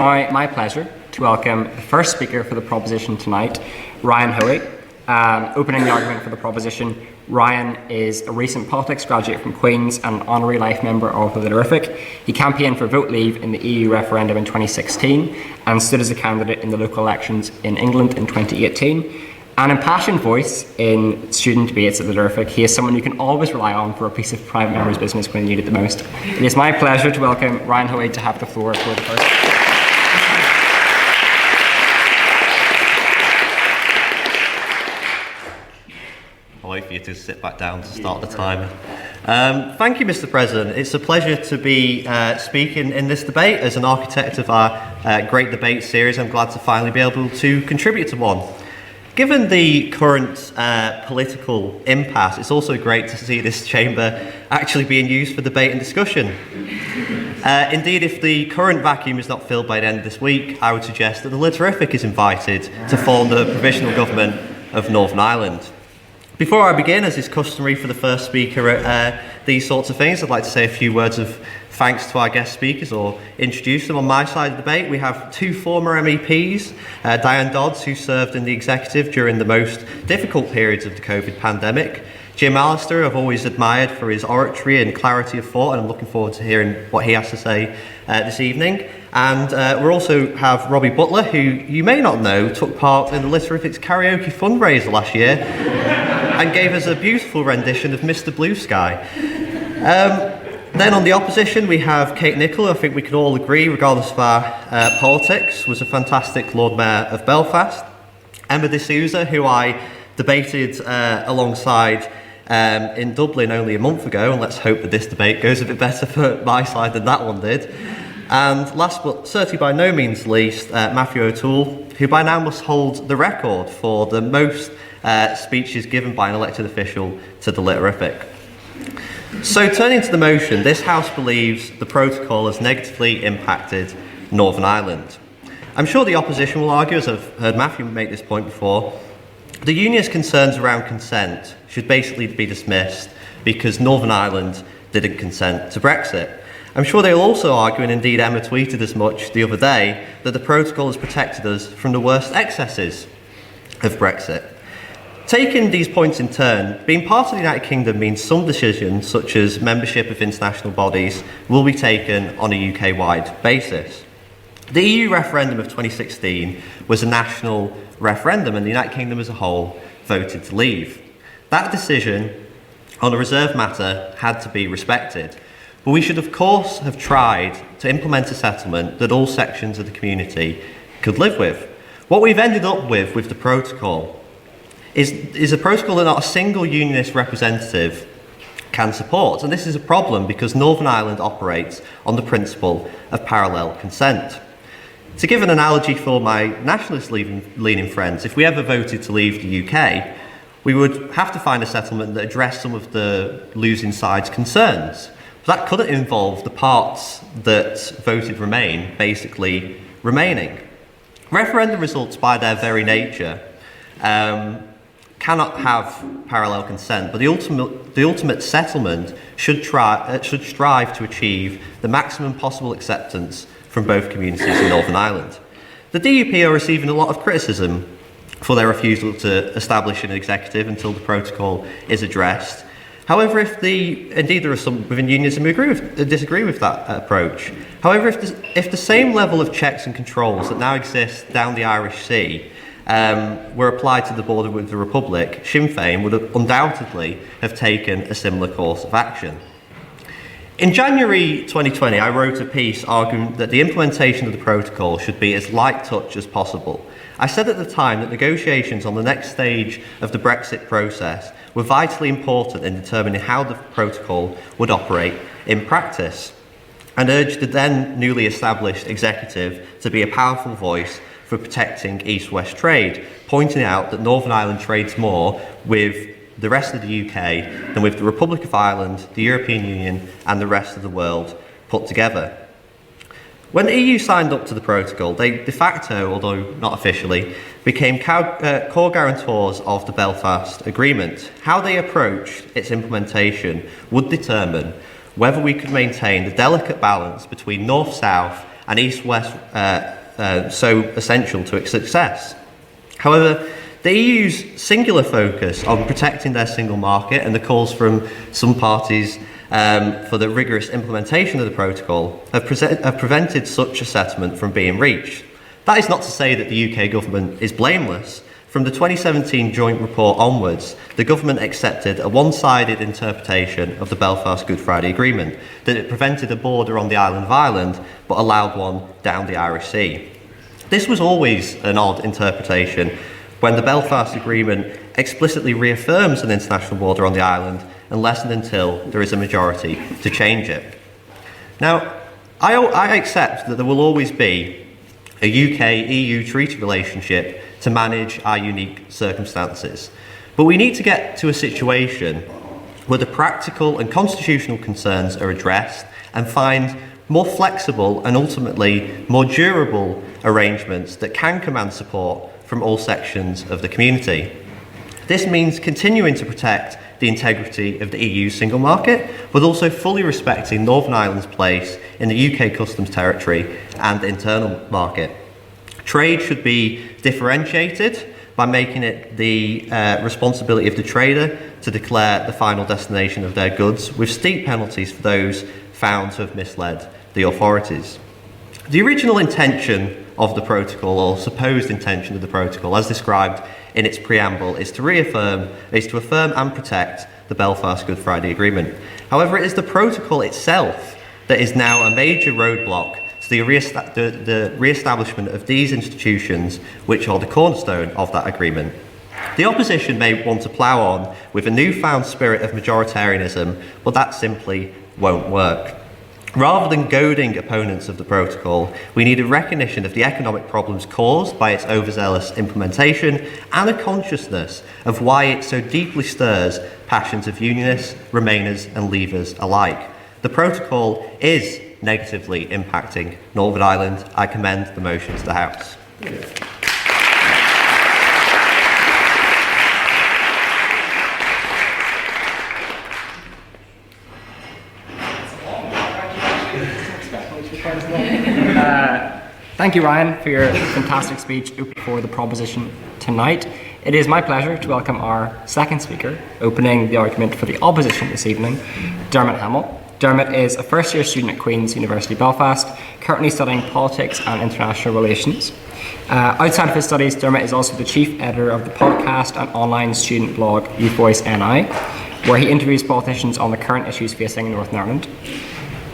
now my pleasure to welcome the first speaker for the proposition tonight, Ryan Hoey. Opening the argument for the proposition, Ryan is a recent politics graduate from Queen's and an honorary life member of the Literific. He campaigned for vote leave in the EU referendum in 2016 and stood as a candidate in the local elections in England in 2018. An impassioned voice in student debates at the Literific, he is someone you can always rely on for a piece of private member's business when you need it the most. It is my pleasure to welcome Ryan Hoey to have the floor for the first. I'll wait for you to sit back down to start the timer. Thank you, Mr. President. It's a pleasure to be speaking in this debate. As an architect of our great debate series, I'm glad to finally be able to contribute to one. Given the current political impasse, it's also great to see this chamber actually being used for debate and discussion. Indeed, if the current vacuum is not filled by the end of this week, I would suggest that the Literific is invited to form the provisional government of Northern Ireland. Before I begin, as is customary for the first speaker at these sorts of things, I'd like to say a few words of thanks to our guest speakers or introduce them. On my side of the debate, we have two former MEPs, Diane Dodds, who served in the executive during the most difficult periods of the COVID pandemic. Jim Allister, I've always admired for his oratory and clarity of thought, and I'm looking forward to hearing what he has to say this evening. And we also have Robbie Butler, who you may not know took part in the Literific's karaoke fundraiser last year and gave us a beautiful rendition of Mr. Blue Sky. Then on the opposition, we have Kate Nicholl, who I think we can all agree, regardless of our politics, was a fantastic Lord Mayor of Belfast. Emma DeSouza, who I debated alongside in Dublin only a month ago, and let's hope that this debate goes a bit better for my side than that one did. And last but certainly by no means least, Matthew O'Toole, who by now must hold the record for the most speeches given by an elected official to the Literific. So turning to the motion, this House believes the protocol has negatively impacted Northern Ireland. I'm sure the opposition will argue, as I've heard Matthew make this point before, the Union's concerns around consent should basically be dismissed because Northern Ireland didn't consent to Brexit. I'm sure they'll also argue, and indeed Emma tweeted as much the other day, that the protocol has protected us from the worst excesses of Brexit. Taking these points in turn, being part of the United Kingdom means some decisions, such as membership of international bodies, will be taken on a UK-wide basis. The EU referendum of 2016 was a national referendum, and the United Kingdom as a whole voted to leave. That decision on a reserved matter had to be respected, but we should of course have tried to implement a settlement that all sections of the community could live with. What we've ended up with the protocol is a protocol that not a single unionist representative can support. And this is a problem because Northern Ireland operates on the principle of parallel consent. To give an analogy for my nationalist-leaning friends, if we ever voted to leave the UK, we would have to find a settlement that addressed some of the losing side's concerns. But that couldn't involve the parts that voted Remain basically remaining. Referendum results, by their very nature, cannot have parallel consent, but the ultimate settlement should strive to achieve the maximum possible acceptance from both communities in Northern Ireland. The DUP are receiving a lot of criticism for their refusal to establish an executive until the protocol is addressed. However, indeed there are some within unionism who disagree with that approach. However, if the same level of checks and controls that now exist down the Irish Sea were applied to the border with the Republic, Sinn Féin would undoubtedly have taken a similar course of action. In January 2020, I wrote a piece arguing that the implementation of the protocol should be as light touch as possible. I said at the time that negotiations on the next stage of the Brexit process were vitally important in determining how the protocol would operate in practice, and urged the then newly established executive to be a powerful voice for protecting East-West trade, pointing out that Northern Ireland trades more with the rest of the UK than with the Republic of Ireland, the European Union and the rest of the world put together. When the EU signed up to the protocol, they de facto, although not officially, became core guarantors of the Belfast Agreement. How they approached its implementation would determine whether we could maintain the delicate balance between north-south and east-west so essential to its success. However, the EU's singular focus on protecting their single market and the calls from some parties for the rigorous implementation of the protocol have prevented such a settlement from being reached. That is not to say that the UK government is blameless. From the 2017 joint report onwards, the government accepted a one-sided interpretation of the Belfast Good Friday Agreement, that it prevented a border on the island of Ireland but allowed one down the Irish Sea. This was always an odd interpretation when the Belfast Agreement explicitly reaffirms an international border on the island unless and until there is a majority to change it. Now, I accept that there will always be a UK-EU treaty relationship to manage our unique circumstances. But we need to get to a situation where the practical and constitutional concerns are addressed and find more flexible and ultimately more durable arrangements that can command support from all sections of the community. This means continuing to protect the integrity of the EU single market, but also fully respecting Northern Ireland's place in the UK customs territory and internal market. Trade should be differentiated by making it the responsibility of the trader to declare the final destination of their goods, with steep penalties for those found to have misled the authorities. The original intention of the protocol, or supposed intention of the protocol, as described in its preamble, is to affirm and protect the Belfast Good Friday Agreement. However, it is the protocol itself that is now a major roadblock to the re-establishment of these institutions, which are the cornerstone of that agreement. The opposition may want to plough on with a newfound spirit of majoritarianism, but that simply won't work. Rather than goading opponents of the protocol, we need a recognition of the economic problems caused by its overzealous implementation and a consciousness of why it so deeply stirs passions of Unionists, Remainers and Leavers alike. The protocol is negatively impacting Northern Ireland. I commend the motion to the House. Thank you, Ryan, for your fantastic speech for the proposition tonight. It is my pleasure to welcome our second speaker, opening the argument for the opposition this evening, Dermot Hamill. Dermot is a first-year student at Queen's University Belfast, currently studying politics and international relations. Outside of his studies, Dermot is also the chief editor of the podcast and online student blog Youth Voice NI, where he interviews politicians on the current issues facing Northern Ireland.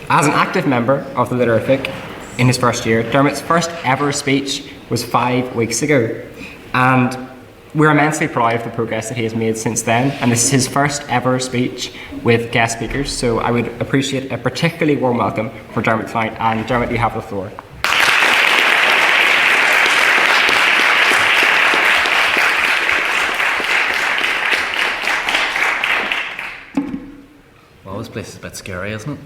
As an active member of the Literific in his first year, Dermot's first ever speech was 5 weeks ago, and we're immensely proud of the progress that he has made since then, and this is his first ever speech with guest speakers, so I would appreciate a particularly warm welcome for Dermot tonight, and Dermot, you have the floor. Well, this place is a bit scary, isn't it?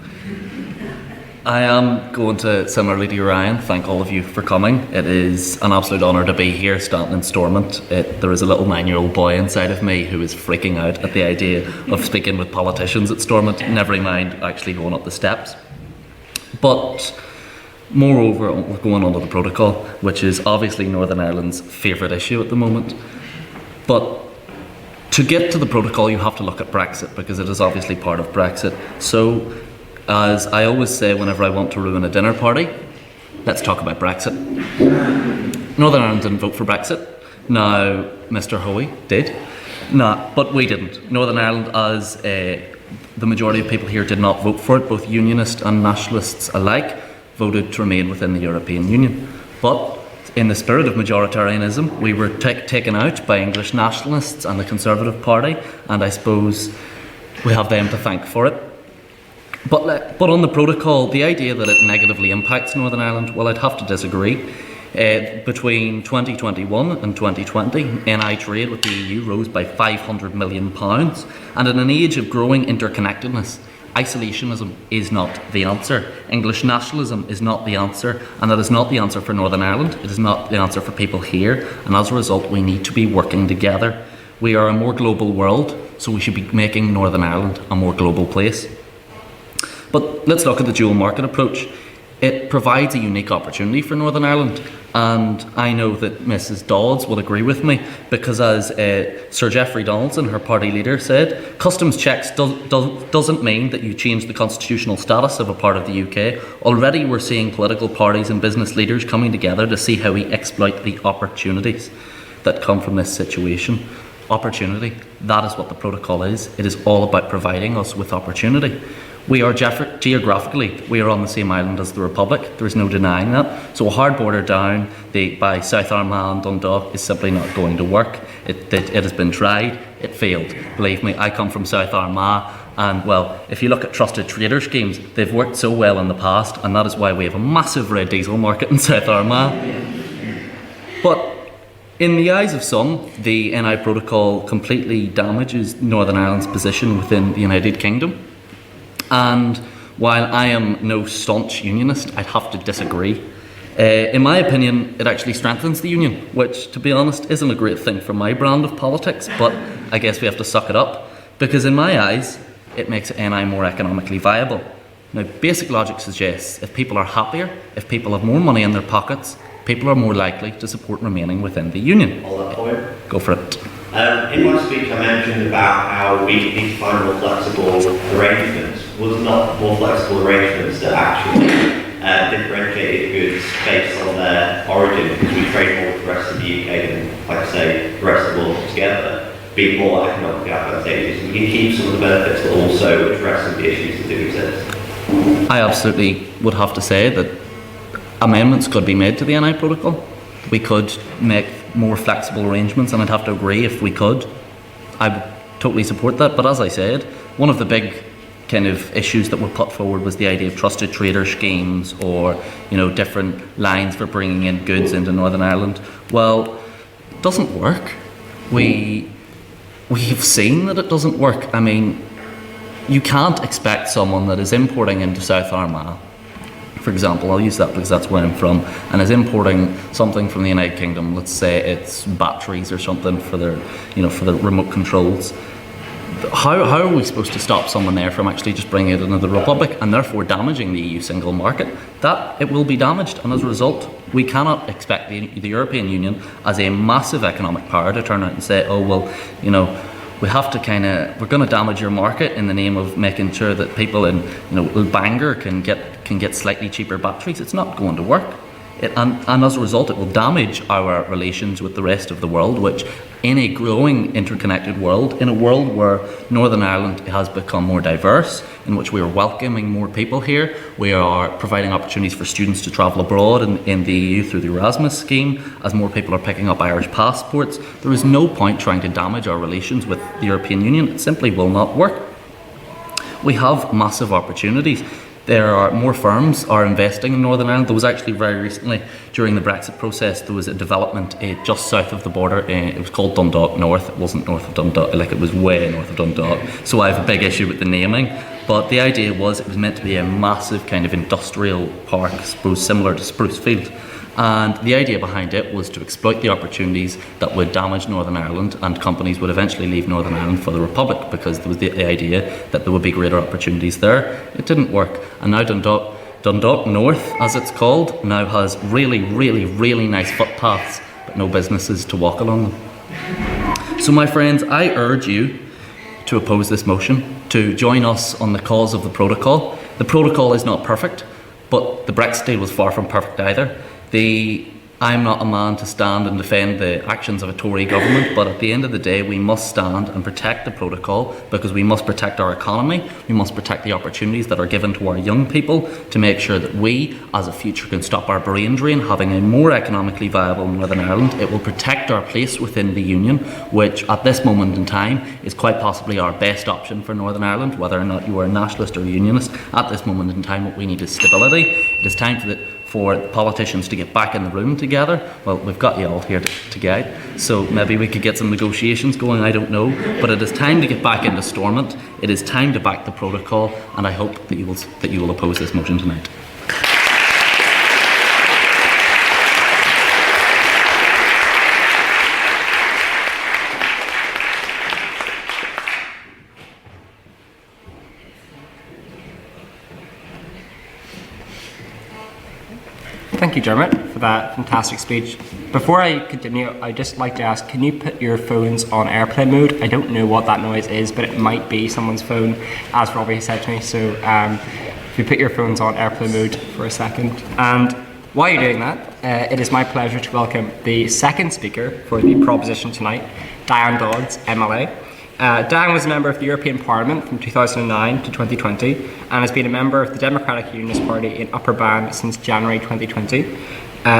I am going to, similarly to Ryan, thank all of you for coming. It is an absolute honour to be here standing in Stormont. There is a little 9-year-old boy inside of me who is freaking out at the idea of speaking with politicians at Stormont, never mind actually going up the steps. But moreover, we're going on to the protocol, which is obviously Northern Ireland's favourite issue at the moment. But to get to the protocol, you have to look at Brexit, because it is obviously part of Brexit. So, as I always say whenever I want to ruin a dinner party, let's talk about Brexit. Northern Ireland didn't vote for Brexit. Now, Mr. Hoey did. No, but we didn't. Northern Ireland, as the majority of people here did not vote for it, both Unionists and Nationalists alike, voted to remain within the European Union. But in the spirit of majoritarianism, we were taken out by English nationalists and the Conservative Party, and I suppose we have them to thank for it. But on the protocol, the idea that it negatively impacts Northern Ireland, well, I'd have to disagree. Between 2021 and 2020, NI trade with the EU rose by £500 million, and in an age of growing interconnectedness, isolationism is not the answer. English nationalism is not the answer, and that is not the answer for Northern Ireland. It is not the answer for people here, and as a result, we need to be working together. We are a more global world, so we should be making Northern Ireland a more global place. But let's look at the dual market approach. It provides a unique opportunity for Northern Ireland, and I know that Mrs. Dodds will agree with me, because as Sir Geoffrey Donaldson, her party leader, said, customs checks doesn't mean that you change the constitutional status of a part of the UK. Already we're seeing political parties and business leaders coming together to see how we exploit the opportunities that come from this situation. Opportunity, that is what the protocol is. It is all about providing us with opportunity. We are geographically, we are on the same island as the Republic. There is no denying that. So a hard border down by South Armagh and Dundalk is simply not going to work. It has been tried, it failed. Believe me, I come from South Armagh, and well, if you look at trusted trader schemes, they've worked so well in the past, and that is why we have a massive red diesel market in South Armagh. But in the eyes of some, the NI Protocol completely damages Northern Ireland's position within the United Kingdom. And while I am no staunch unionist, I'd have to disagree. In my opinion, it actually strengthens the union, which, to be honest, isn't a great thing for my brand of politics, but I guess we have to suck it up, because in my eyes, it makes NI more economically viable. Now, basic logic suggests if people are happier, if people have more money in their pockets, people are more likely to support remaining within the union. Hold that point. Go for it. In my speech, I mentioned about how we need to find more flexible arrangements. Was not more flexible arrangements that actually differentiated goods based on their origin, because we trade more with the rest of the UK than, like I say, the rest of the world together, being more economically advantageous. We can keep some of the benefits, but also address some of the issues that do exist. I absolutely would have to say that amendments could be made to the NI Protocol. We could make more flexible arrangements, and I'd have to agree if we could. I would totally support that, but as I said, one of the big kind of issues that were put forward was the idea of trusted trader schemes, or different lines for bringing in goods into Northern Ireland. Well, it doesn't work. We've seen that it doesn't work. I mean, you can't expect someone that is importing into South Armagh, for example, I'll use that because that's where I'm from, and is importing something from the United Kingdom. Let's say it's batteries or something for their, for the remote controls. How are we supposed to stop someone there from actually just bringing it into the Republic and therefore damaging the EU single market? That it will be damaged, and as a result, we cannot expect the European Union as a massive economic power to turn out and say, oh well, we have to we're going to damage your market in the name of making sure that people in Bangor can get slightly cheaper batteries. It's not going to work. And as a result, it will damage our relations with the rest of the world, which, in a growing interconnected world, in a world where Northern Ireland has become more diverse, in which we are welcoming more people here, we are providing opportunities for students to travel abroad in the EU through the Erasmus scheme, as more people are picking up Irish passports, there is no point trying to damage our relations with the European Union. It simply will not work. We have massive opportunities. There are more firms are investing in Northern Ireland. There was actually very recently, during the Brexit process, there was a development just south of the border. It was called Dundalk North. It wasn't north of Dundalk, it was way north of Dundalk. So I have a big issue with the naming. But the idea was it was meant to be a massive kind of industrial park, I suppose similar to Sprucefield. And the idea behind it was to exploit the opportunities that would damage Northern Ireland, and companies would eventually leave Northern Ireland for the Republic, because there was the idea that there would be greater opportunities there. It didn't work, and now Dundalk North, as it's called, now has really, really, really nice footpaths, but no businesses to walk along them. So my friends, I urge you to oppose this motion, to join us on the cause of the protocol. The protocol is not perfect, but the Brexit deal was far from perfect either. I'm not a man to stand and defend the actions of a Tory government, but at the end of the day, we must stand and protect the protocol, because we must protect our economy, we must protect the opportunities that are given to our young people, to make sure that we, as a future, can stop our brain drain, having a more economically viable Northern Ireland. It will protect our place within the Union, which at this moment in time is quite possibly our best option for Northern Ireland, whether or not you are a nationalist or a unionist. At this moment in time, what we need is stability. It is time for the politicians to get back in the room together. Well, we've got you all here to guide, so maybe we could get some negotiations going, I don't know. But it is time to get back into Stormont. It is time to back the protocol, and I hope that you will oppose this motion tonight. Thank you, Dermot, for that fantastic speech. Before I continue, I'd just like to ask, can you put your phones on airplane mode? I don't know what that noise is, but it might be someone's phone, as Robbie said to me. So if you put your phones on airplane mode for a second. And while you're doing that, it is my pleasure to welcome the second speaker for the proposition tonight, Diane Dodds, MLA. Diane was a member of the European Parliament from 2009 to 2020 and has been a member of the Democratic Unionist Party in Upper Bank since January 2020,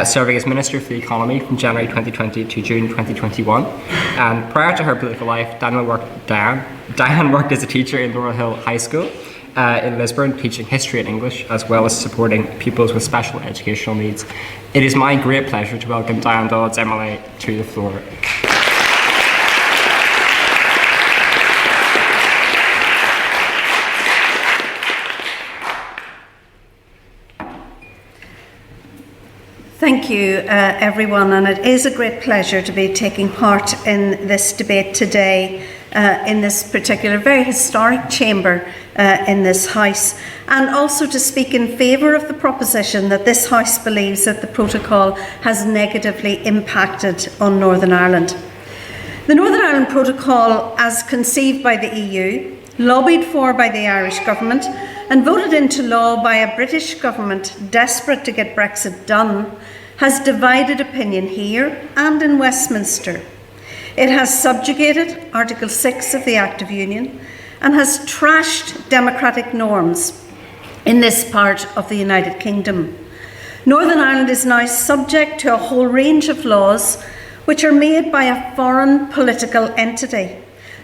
serving as Minister for the Economy from January 2020 to June 2021. And prior to her political life, Diane worked as a teacher in Laurel Hill High School in Lisburn, teaching history and English, as well as supporting pupils with special educational needs. It is my great pleasure to welcome Diane Dodds, MLA, to the floor. Thank you, everyone, and it is a great pleasure to be taking part in this debate today in this particular very historic chamber in this House, and also to speak in favour of the proposition that this House believes that the Protocol has negatively impacted on Northern Ireland. The Northern Ireland Protocol, as conceived by the EU, lobbied for by the Irish government and voted into law by a British government desperate to get Brexit done, has divided opinion here and in Westminster. It has subjugated Article 6 of the Act of Union and has trashed democratic norms in this part of the United Kingdom. Northern Ireland is now subject to a whole range of laws which are made by a foreign political entity.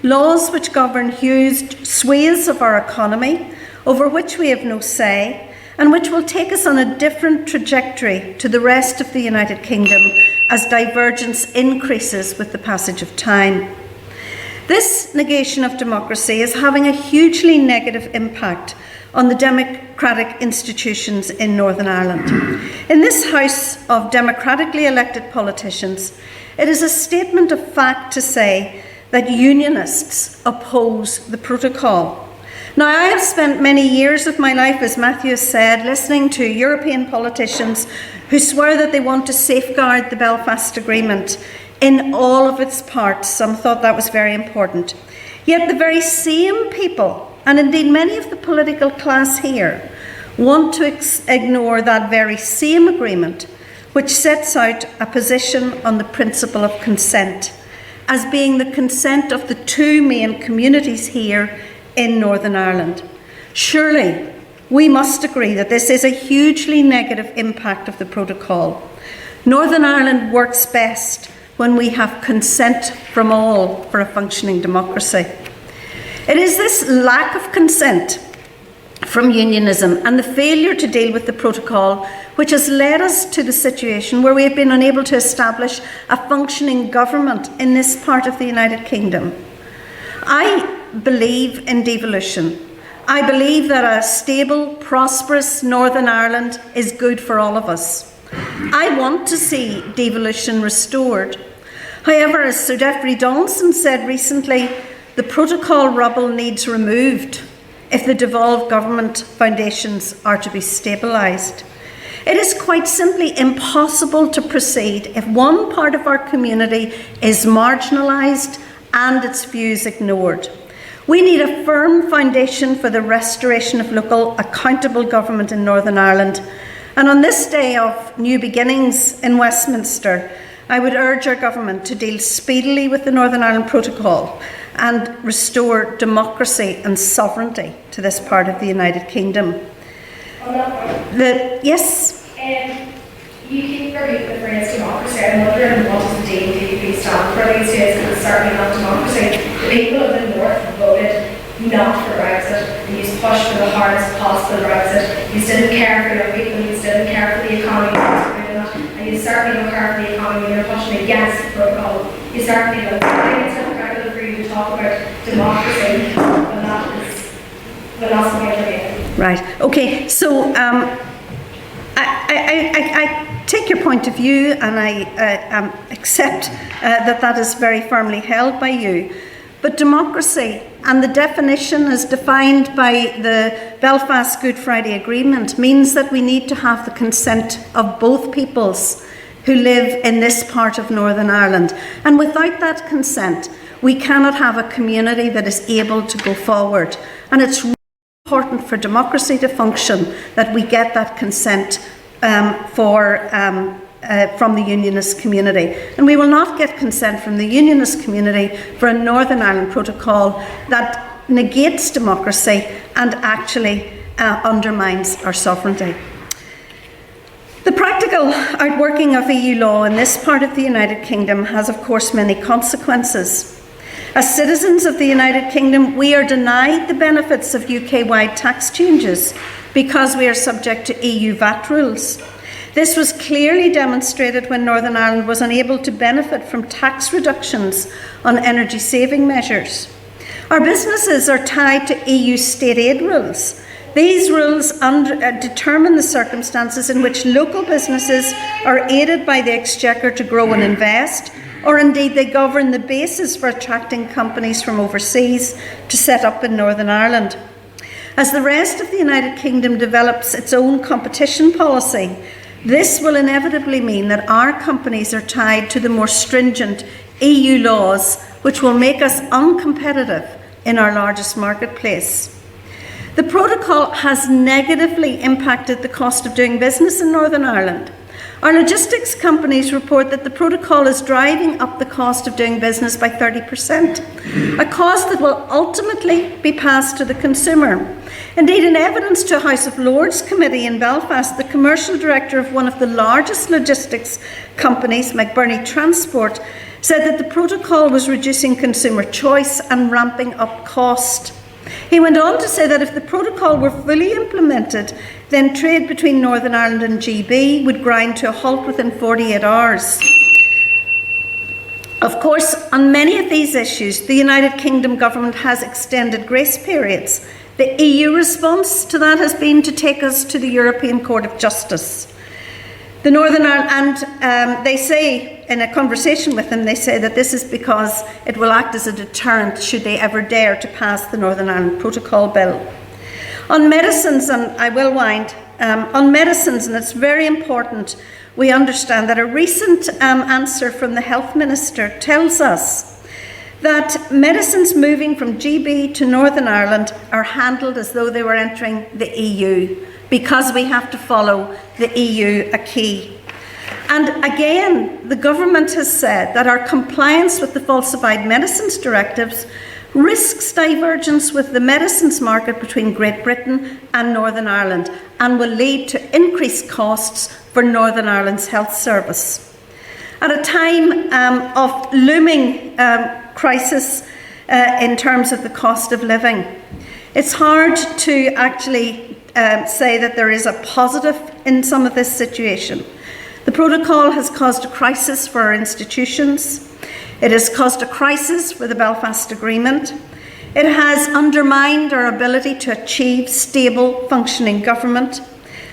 Laws which govern huge swathes of our economy, over which we have no say, and which will take us on a different trajectory to the rest of the United Kingdom as divergence increases with the passage of time. This negation of democracy is having a hugely negative impact on the democratic institutions in Northern Ireland. In this House of democratically elected politicians, it is a statement of fact to say that Unionists oppose the Protocol. Now, I have spent many years of my life, as Matthew said, listening to European politicians who swear that they want to safeguard the Belfast Agreement in all of its parts. Some thought that was very important. Yet the very same people, and indeed many of the political class here, want to ignore that very same agreement, which sets out a position on the principle of consent, as being the consent of the two main communities here in Northern Ireland. Surely, we must agree that this is a hugely negative impact of the Protocol. Northern Ireland works best when we have consent from all for a functioning democracy. It is this lack of consent from unionism and the failure to deal with the Protocol which has led us to the situation where we have been unable to establish a functioning government in this part of the United Kingdom. I believe in devolution. I believe that a stable, prosperous Northern Ireland is good for all of us. I want to see devolution restored. However, as Sir Geoffrey Donaldson said recently, the Protocol rubble needs removed if the devolved government foundations are to be stabilised. It is quite simply impossible to proceed if one part of our community is marginalised and its views ignored. We need a firm foundation for the restoration of local accountable government in Northern Ireland. And on this day of new beginnings in Westminster, I would urge our government to deal speedily with the Northern Ireland Protocol and restore democracy and sovereignty to this part of the United Kingdom. Yes? You keep repeating the phrase democracy. I'm wondering what does the DUP stand for these days, because it's certainly not democracy. The people of the North voted not for Brexit, and you pushed for the hardest possible Brexit. You didn't care for your people, you didn't care for the economy, and you certainly don't care for the economy. You're pushing against the Protocol. You certainly don't. I think it's hypocritical for you to talk about democracy when that is philosophy of the Right. Okay. So I take your point of view, and I accept that is very firmly held by you. But democracy, and the definition as defined by the Belfast Good Friday Agreement, means that we need to have the consent of both peoples who live in this part of Northern Ireland. And without that consent, we cannot have a community that is able to go forward. And it's really important for democracy to function that we get that consent from the Unionist community. And we will not get consent from the Unionist community for a Northern Ireland Protocol that negates democracy and actually undermines our sovereignty. The practical outworking of EU law in this part of the United Kingdom has, of course, many consequences. As citizens of the United Kingdom, we are denied the benefits of UK-wide tax changes because we are subject to EU VAT rules. This was clearly demonstrated when Northern Ireland was unable to benefit from tax reductions on energy saving measures. Our businesses are tied to EU state aid rules. These rules determine the circumstances in which local businesses are aided by the Exchequer to grow and invest, or indeed they govern the basis for attracting companies from overseas to set up in Northern Ireland. As the rest of the United Kingdom develops its own competition policy, this will inevitably mean that our companies are tied to the more stringent EU laws, which will make us uncompetitive in our largest marketplace. The protocol has negatively impacted the cost of doing business in Northern Ireland. Our logistics companies report that the protocol is driving up the cost of doing business by 30%, a cost that will ultimately be passed to the consumer. Indeed, in evidence to a House of Lords committee in Belfast, the commercial director of one of the largest logistics companies, McBurney Transport, said that the protocol was reducing consumer choice and ramping up cost. He went on to say that if the protocol were fully implemented, then trade between Northern Ireland and GB would grind to a halt within 48 hours. Of course, on many of these issues, the United Kingdom government has extended grace periods. The EU response to that has been to take us to the European Court of Justice. The Northern Ireland, and they say, in a conversation with them, they say that this is because it will act as a deterrent should they ever dare to pass the Northern Ireland Protocol Bill. On medicines, and I will wind, on medicines, and it's very important we understand that a recent answer from the Health Minister tells us that medicines moving from GB to Northern Ireland are handled as though they were entering the EU, because we have to follow the EU acquis. And again, the government has said that our compliance with the Falsified Medicines Directives risks divergence with the medicines market between Great Britain and Northern Ireland and will lead to increased costs for Northern Ireland's health service. At a time of looming crisis in terms of the cost of living, it's hard to actually say that there is a positive in some of this situation. The protocol has caused a crisis for our institutions. It has caused a crisis for the Belfast Agreement. It has undermined our ability to achieve stable, functioning government.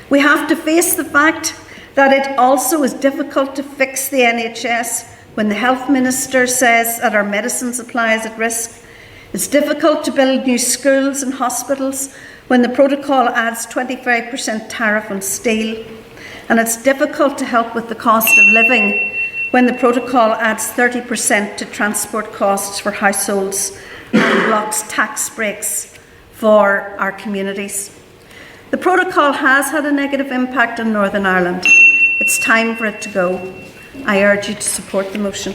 We have to face the fact that it also is difficult to fix the NHS when the Health Minister says that our medicine supply is at risk. It's difficult to build new schools and hospitals when the protocol adds 25% tariff on steel. And it's difficult to help with the cost of living when the protocol adds 30% to transport costs for households and blocks tax breaks for our communities. The protocol has had a negative impact on Northern Ireland. It's time for it to go. I urge you to support the motion.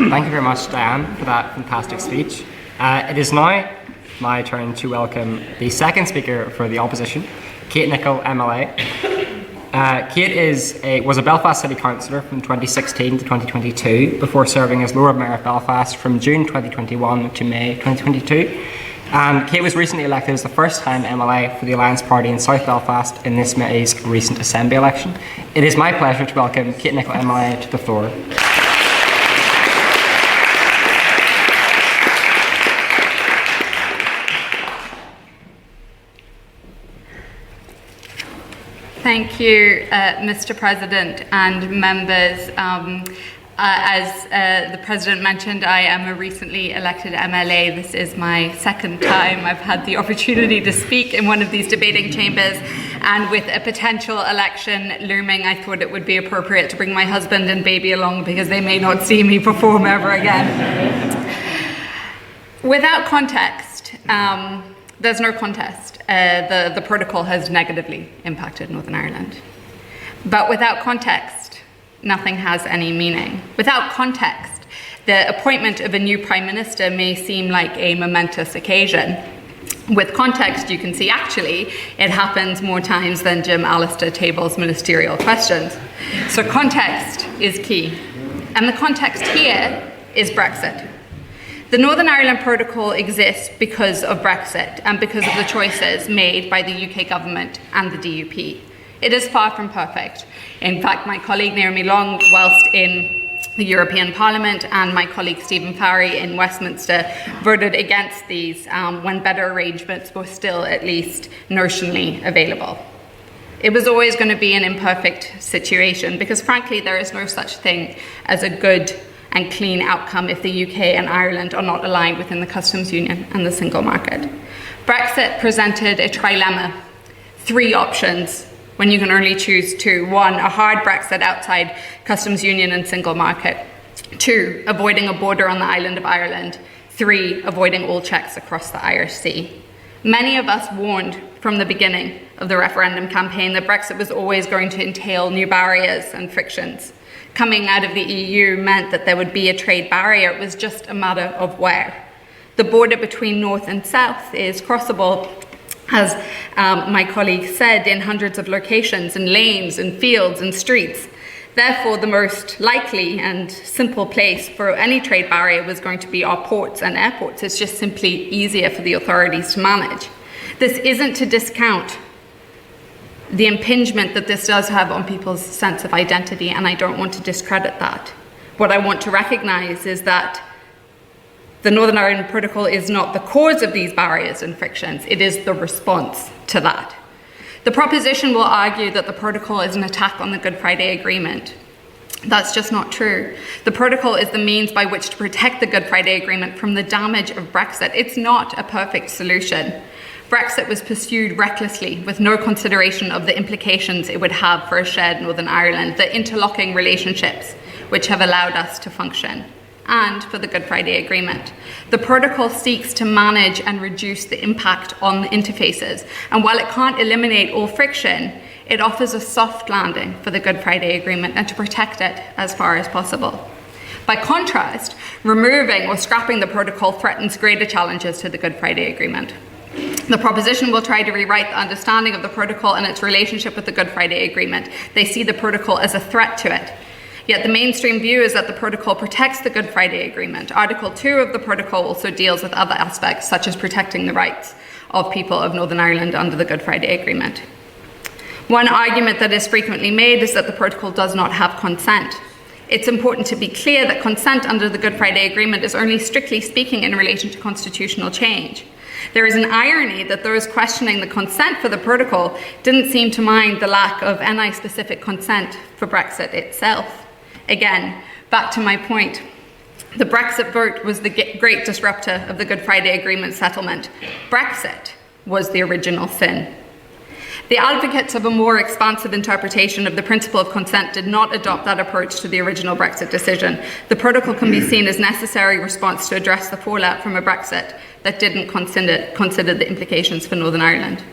Thank you very much, Diane, for that fantastic speech. It is now my turn to welcome the second speaker for the opposition, Kate Nicholl, MLA. Kate was a Belfast City Councillor from 2016 to 2022 before serving as Lord Mayor of Belfast from June 2021 to May 2022. And Kate was recently elected as the first-time MLA for the Alliance Party in South Belfast in this May's recent Assembly election. It is my pleasure to welcome Kate Nicholl, MLA, to the floor. Thank you, Mr. President and members. As the President mentioned, I am a recently elected MLA. This is my second time I've had the opportunity to speak in one of these debating chambers, and with a potential election looming, I thought it would be appropriate to bring my husband and baby along because they may not see me perform ever again. Without context, there's no contest. The protocol has negatively impacted Northern Ireland. But without context, nothing has any meaning. Without context, the appointment of a new Prime Minister may seem like a momentous occasion. With context, you can see actually it happens more times than Jim Allister tables ministerial questions. So context is key. And the context here is Brexit. The Northern Ireland Protocol exists because of Brexit and because of the choices made by the UK government and the DUP. It is far from perfect. In fact, my colleague Naomi Long, whilst in the European Parliament, and my colleague Stephen Farry in Westminster voted against these when better arrangements were still at least notionally available. It was always going to be an imperfect situation because frankly there is no such thing as a good and clean outcome if the UK and Ireland are not aligned within the customs union and the single market. Brexit presented a trilemma, 3 options when you can only choose 2. 1, a hard Brexit outside customs union and single market. 2, avoiding a border on the island of Ireland. 3, avoiding all checks across the Irish Sea. Many of us warned from the beginning of the referendum campaign that Brexit was always going to entail new barriers and frictions. Coming out of the EU meant that there would be a trade barrier. It was just a matter of where. The border between north and south is crossable, as my colleague said, in hundreds of locations, in lanes, and fields, and streets. Therefore, the most likely and simple place for any trade barrier was going to be our ports and airports. It's just simply easier for the authorities to manage. This isn't to discount the impingement that this does have on people's sense of identity, and I don't want to discredit that. What I want to recognise is that the Northern Ireland Protocol is not the cause of these barriers and frictions, it is the response to that. The proposition will argue that the protocol is an attack on the Good Friday Agreement. That's just not true. The protocol is the means by which to protect the Good Friday Agreement from the damage of Brexit. It's not a perfect solution. Brexit was pursued recklessly with no consideration of the implications it would have for a shared Northern Ireland, the interlocking relationships which have allowed us to function, and for the Good Friday Agreement. The protocol seeks to manage and reduce the impact on the interfaces, and while it can't eliminate all friction, it offers a soft landing for the Good Friday Agreement and to protect it as far as possible. By contrast, removing or scrapping the protocol threatens greater challenges to the Good Friday Agreement. The proposition will try to rewrite the understanding of the protocol and its relationship with the Good Friday Agreement. They see the protocol as a threat to it. Yet the mainstream view is that the protocol protects the Good Friday Agreement. Article 2 of the protocol also deals with other aspects, such as protecting the rights of people of Northern Ireland under the Good Friday Agreement. One argument that is frequently made is that the protocol does not have consent. It's important to be clear that consent under the Good Friday Agreement is only strictly speaking in relation to constitutional change. There is an irony that those questioning the consent for the protocol didn't seem to mind the lack of any specific consent for Brexit itself. Again, back to my point, the Brexit vote was the great disruptor of the Good Friday Agreement settlement. Brexit was the original sin. The advocates of a more expansive interpretation of the principle of consent did not adopt that approach to the original Brexit decision. The protocol can be seen as necessary response to address the fallout from a Brexit that didn't consider the implications for Northern Ireland.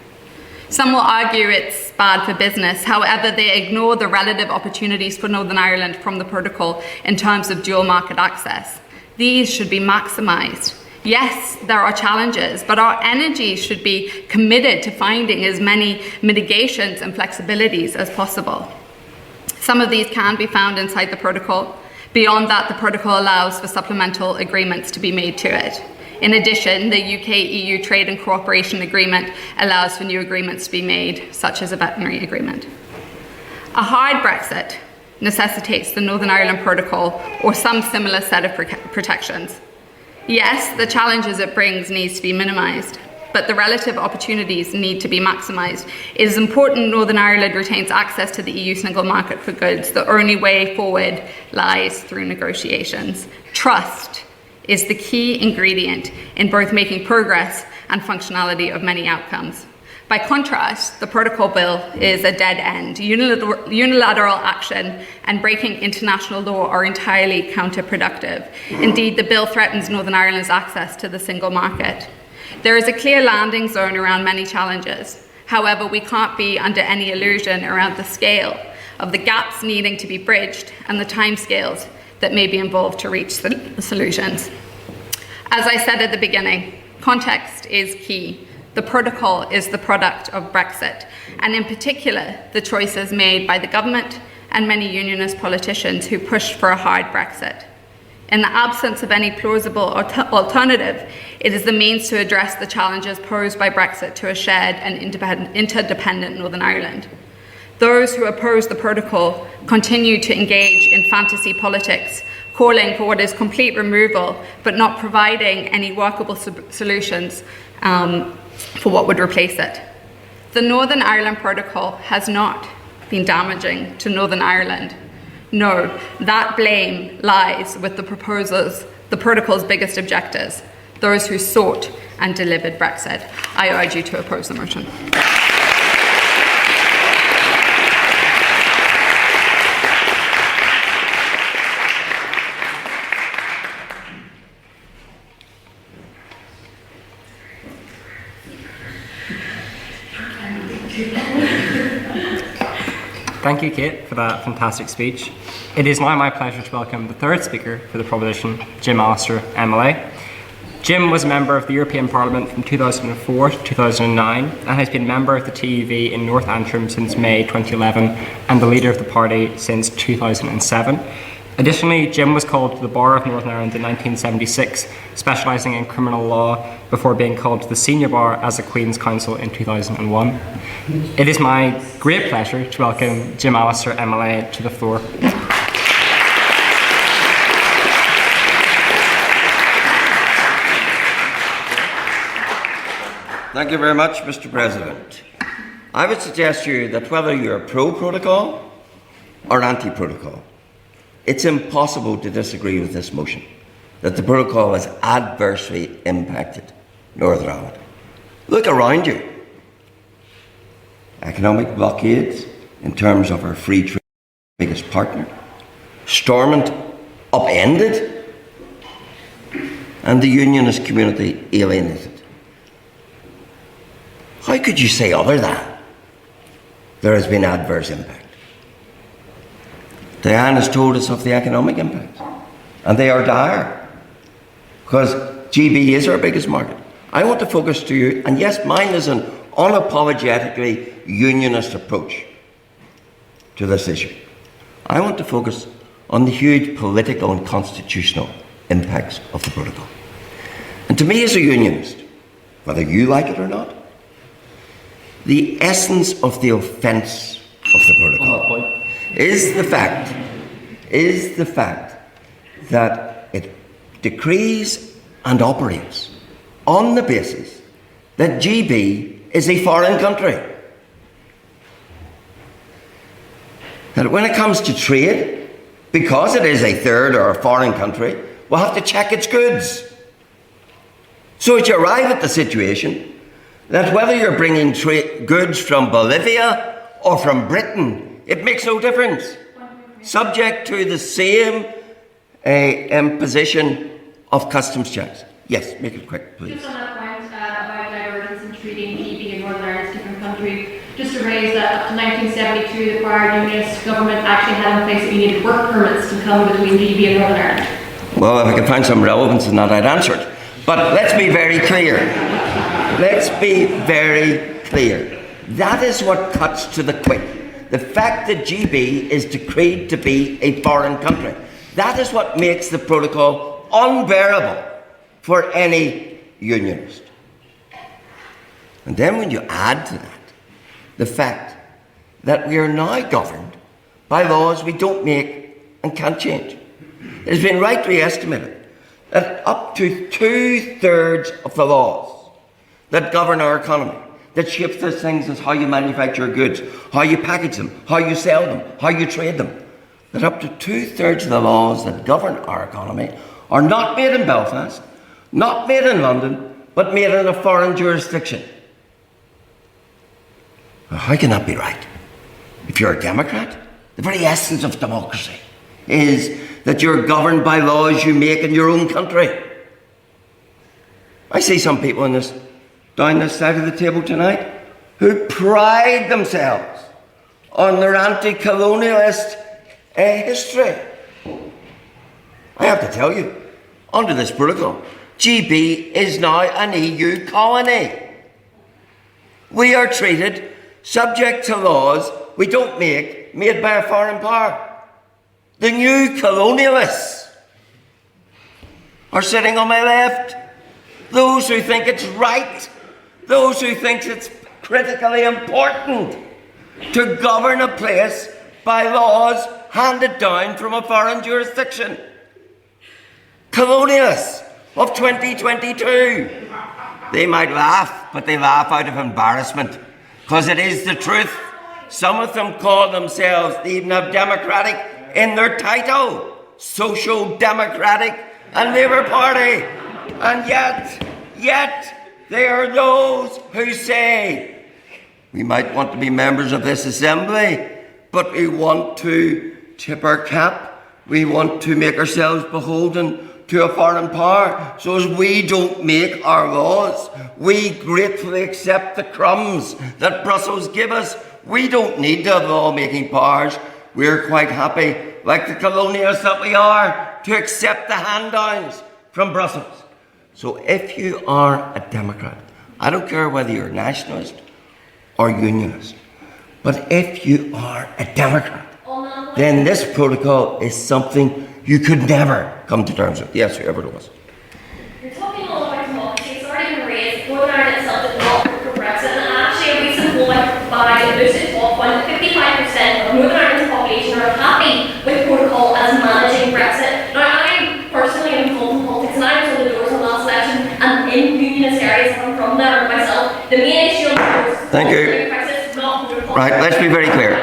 Some will argue it's bad for business. However, they ignore the relative opportunities for Northern Ireland from the protocol in terms of dual market access. These should be maximised. Yes, there are challenges, but our energy should be committed to finding as many mitigations and flexibilities as possible. Some of these can be found inside the protocol. Beyond that, the protocol allows for supplemental agreements to be made to it. In addition, the UK-EU Trade and Cooperation Agreement allows for new agreements to be made, such as a veterinary agreement. A hard Brexit necessitates the Northern Ireland Protocol or some similar set of protections. Yes, the challenges it brings needs to be minimised. but the relative opportunities need to be maximised. It is important Northern Ireland retains access to the EU single market for goods. The only way forward lies through negotiations. Trust is the key ingredient in both making progress and functionality of many outcomes. By contrast, the Protocol Bill is a dead end. Unilateral action and breaking international law are entirely counterproductive. Indeed, the bill threatens Northern Ireland's access to the single market. There is a clear landing zone around many challenges. However, we can't be under any illusion around the scale of the gaps needing to be bridged and the timescales that may be involved to reach the solutions. As I said at the beginning, context is key. The protocol is the product of Brexit, and in particular, the choices made by the government and many unionist politicians who pushed for a hard Brexit. In the absence of any plausible alternative, it is the means to address the challenges posed by Brexit to a shared and interdependent Northern Ireland. Those who oppose the protocol continue to engage in fantasy politics, calling for what is complete removal, but not providing any workable solutions for what would replace it. The Northern Ireland Protocol has not been damaging to Northern Ireland. No, that blame lies with the protocol's biggest objectors, those who sought and delivered Brexit. I urge you to oppose the motion. Thank you, Kate, for that fantastic speech. It is now my pleasure to welcome the third speaker for the proposition, Jim Allister, MLA. Jim was a member of the European Parliament from 2004 to 2009 and has been a member of the THB in North Antrim since May 2011 and the leader of the party since 2007. Additionally, Jim was called to the Bar of Northern Ireland in 1976, specialising in criminal law before being called to the Senior Bar as a Queen's Counsel in 2001. It is my great pleasure to welcome Jim Allister, MLA, to the floor. Thank you very much, Mr. President. I would suggest to you that whether you're pro-protocol or anti-protocol, it's impossible to disagree with this motion, that the protocol has adversely impacted Northern Ireland. Look around you. Economic blockades in terms of our free trade biggest partner. Stormont upended. And the unionist community alienated. How could you say other than there has been adverse impact? Diane has told us of the economic impacts, and they are dire, because GB is our biggest market. I want to focus to you, and yes, mine is an unapologetically unionist approach to this issue. I want to focus on the huge political and constitutional impacts of the protocol. And to me as a unionist, whether you like it or not, the essence of the offence of the protocol is the fact that it decrees and operates on the basis that GB is a foreign country. That when it comes to trade, because it is a third or a foreign country, we'll have to check its goods. So that you arrive at the situation that whether you're bringing goods from Bolivia or from Britain, it makes no difference, subject to the same imposition of customs checks. Yes, make it quick, please. Just on that point about divergence in treating GB and Northern Ireland as different countries, just to raise that up to 1972, the prior unionist government actually had in place that you needed work permits to come between GB and Northern Ireland. Well, if I could find some relevance in that, I'd answer it. But let's be very clear. Let's be very clear. That is what cuts to the quick. The fact that GB is decreed to be a foreign country. That is what makes the protocol unbearable for any unionist. And then when you add to that the fact that we are now governed by laws we don't make and can't change. It has been rightly estimated that up to 2/3 of the laws that govern our economy, that shape those things as how you manufacture goods, how you package them, how you sell them, how you trade them, that up to 2/3 of the laws that govern our economy are not made in Belfast, not made in London, but made in a foreign jurisdiction. Now, how can that be right? If you're a Democrat, the very essence of democracy is that you're governed by laws you make in your own country. I see some people down this side of the table tonight who pride themselves on their anti-colonialist history. I have to tell you, under this protocol, GB is now an EU colony. We are treated subject to laws we don't make, made by a foreign power. The new colonialists are sitting on my left. Those who think it's right, those who think it's critically important to govern a place by laws handed down from a foreign jurisdiction. Colonialists of 2022. They might laugh, but they laugh out of embarrassment, because it is the truth. Some of them call themselves, they even have democratic in their title, Social Democratic and Labour Party. And yet, they are those who say, we might want to be members of this assembly, but we want to tip our cap, we want to make ourselves beholden to a foreign power, so as we don't make our laws, we gratefully accept the crumbs that Brussels give us. We don't need to have law-making powers. We're quite happy, like the colonialists that we are, to accept the hand-downs from Brussels. So if you are a Democrat, I don't care whether you're a nationalist or unionist, but if you are a Democrat, then this protocol is something you could never come to terms with. Yes, whoever it was. You're talking all about democracy. It's already been raised. Northern Ireland itself did not vote for Brexit, and actually a recent poll by the Lucid Talk found that 55% of Northern Ireland's population are happy with protocol as managing Brexit. Now, I personally am involved in politics, and I was on the doors of the last election, and in unionist areas, I'm from there myself, the main issue on the doors Thank you. Brexit is not protocol. Right, let's be very clear.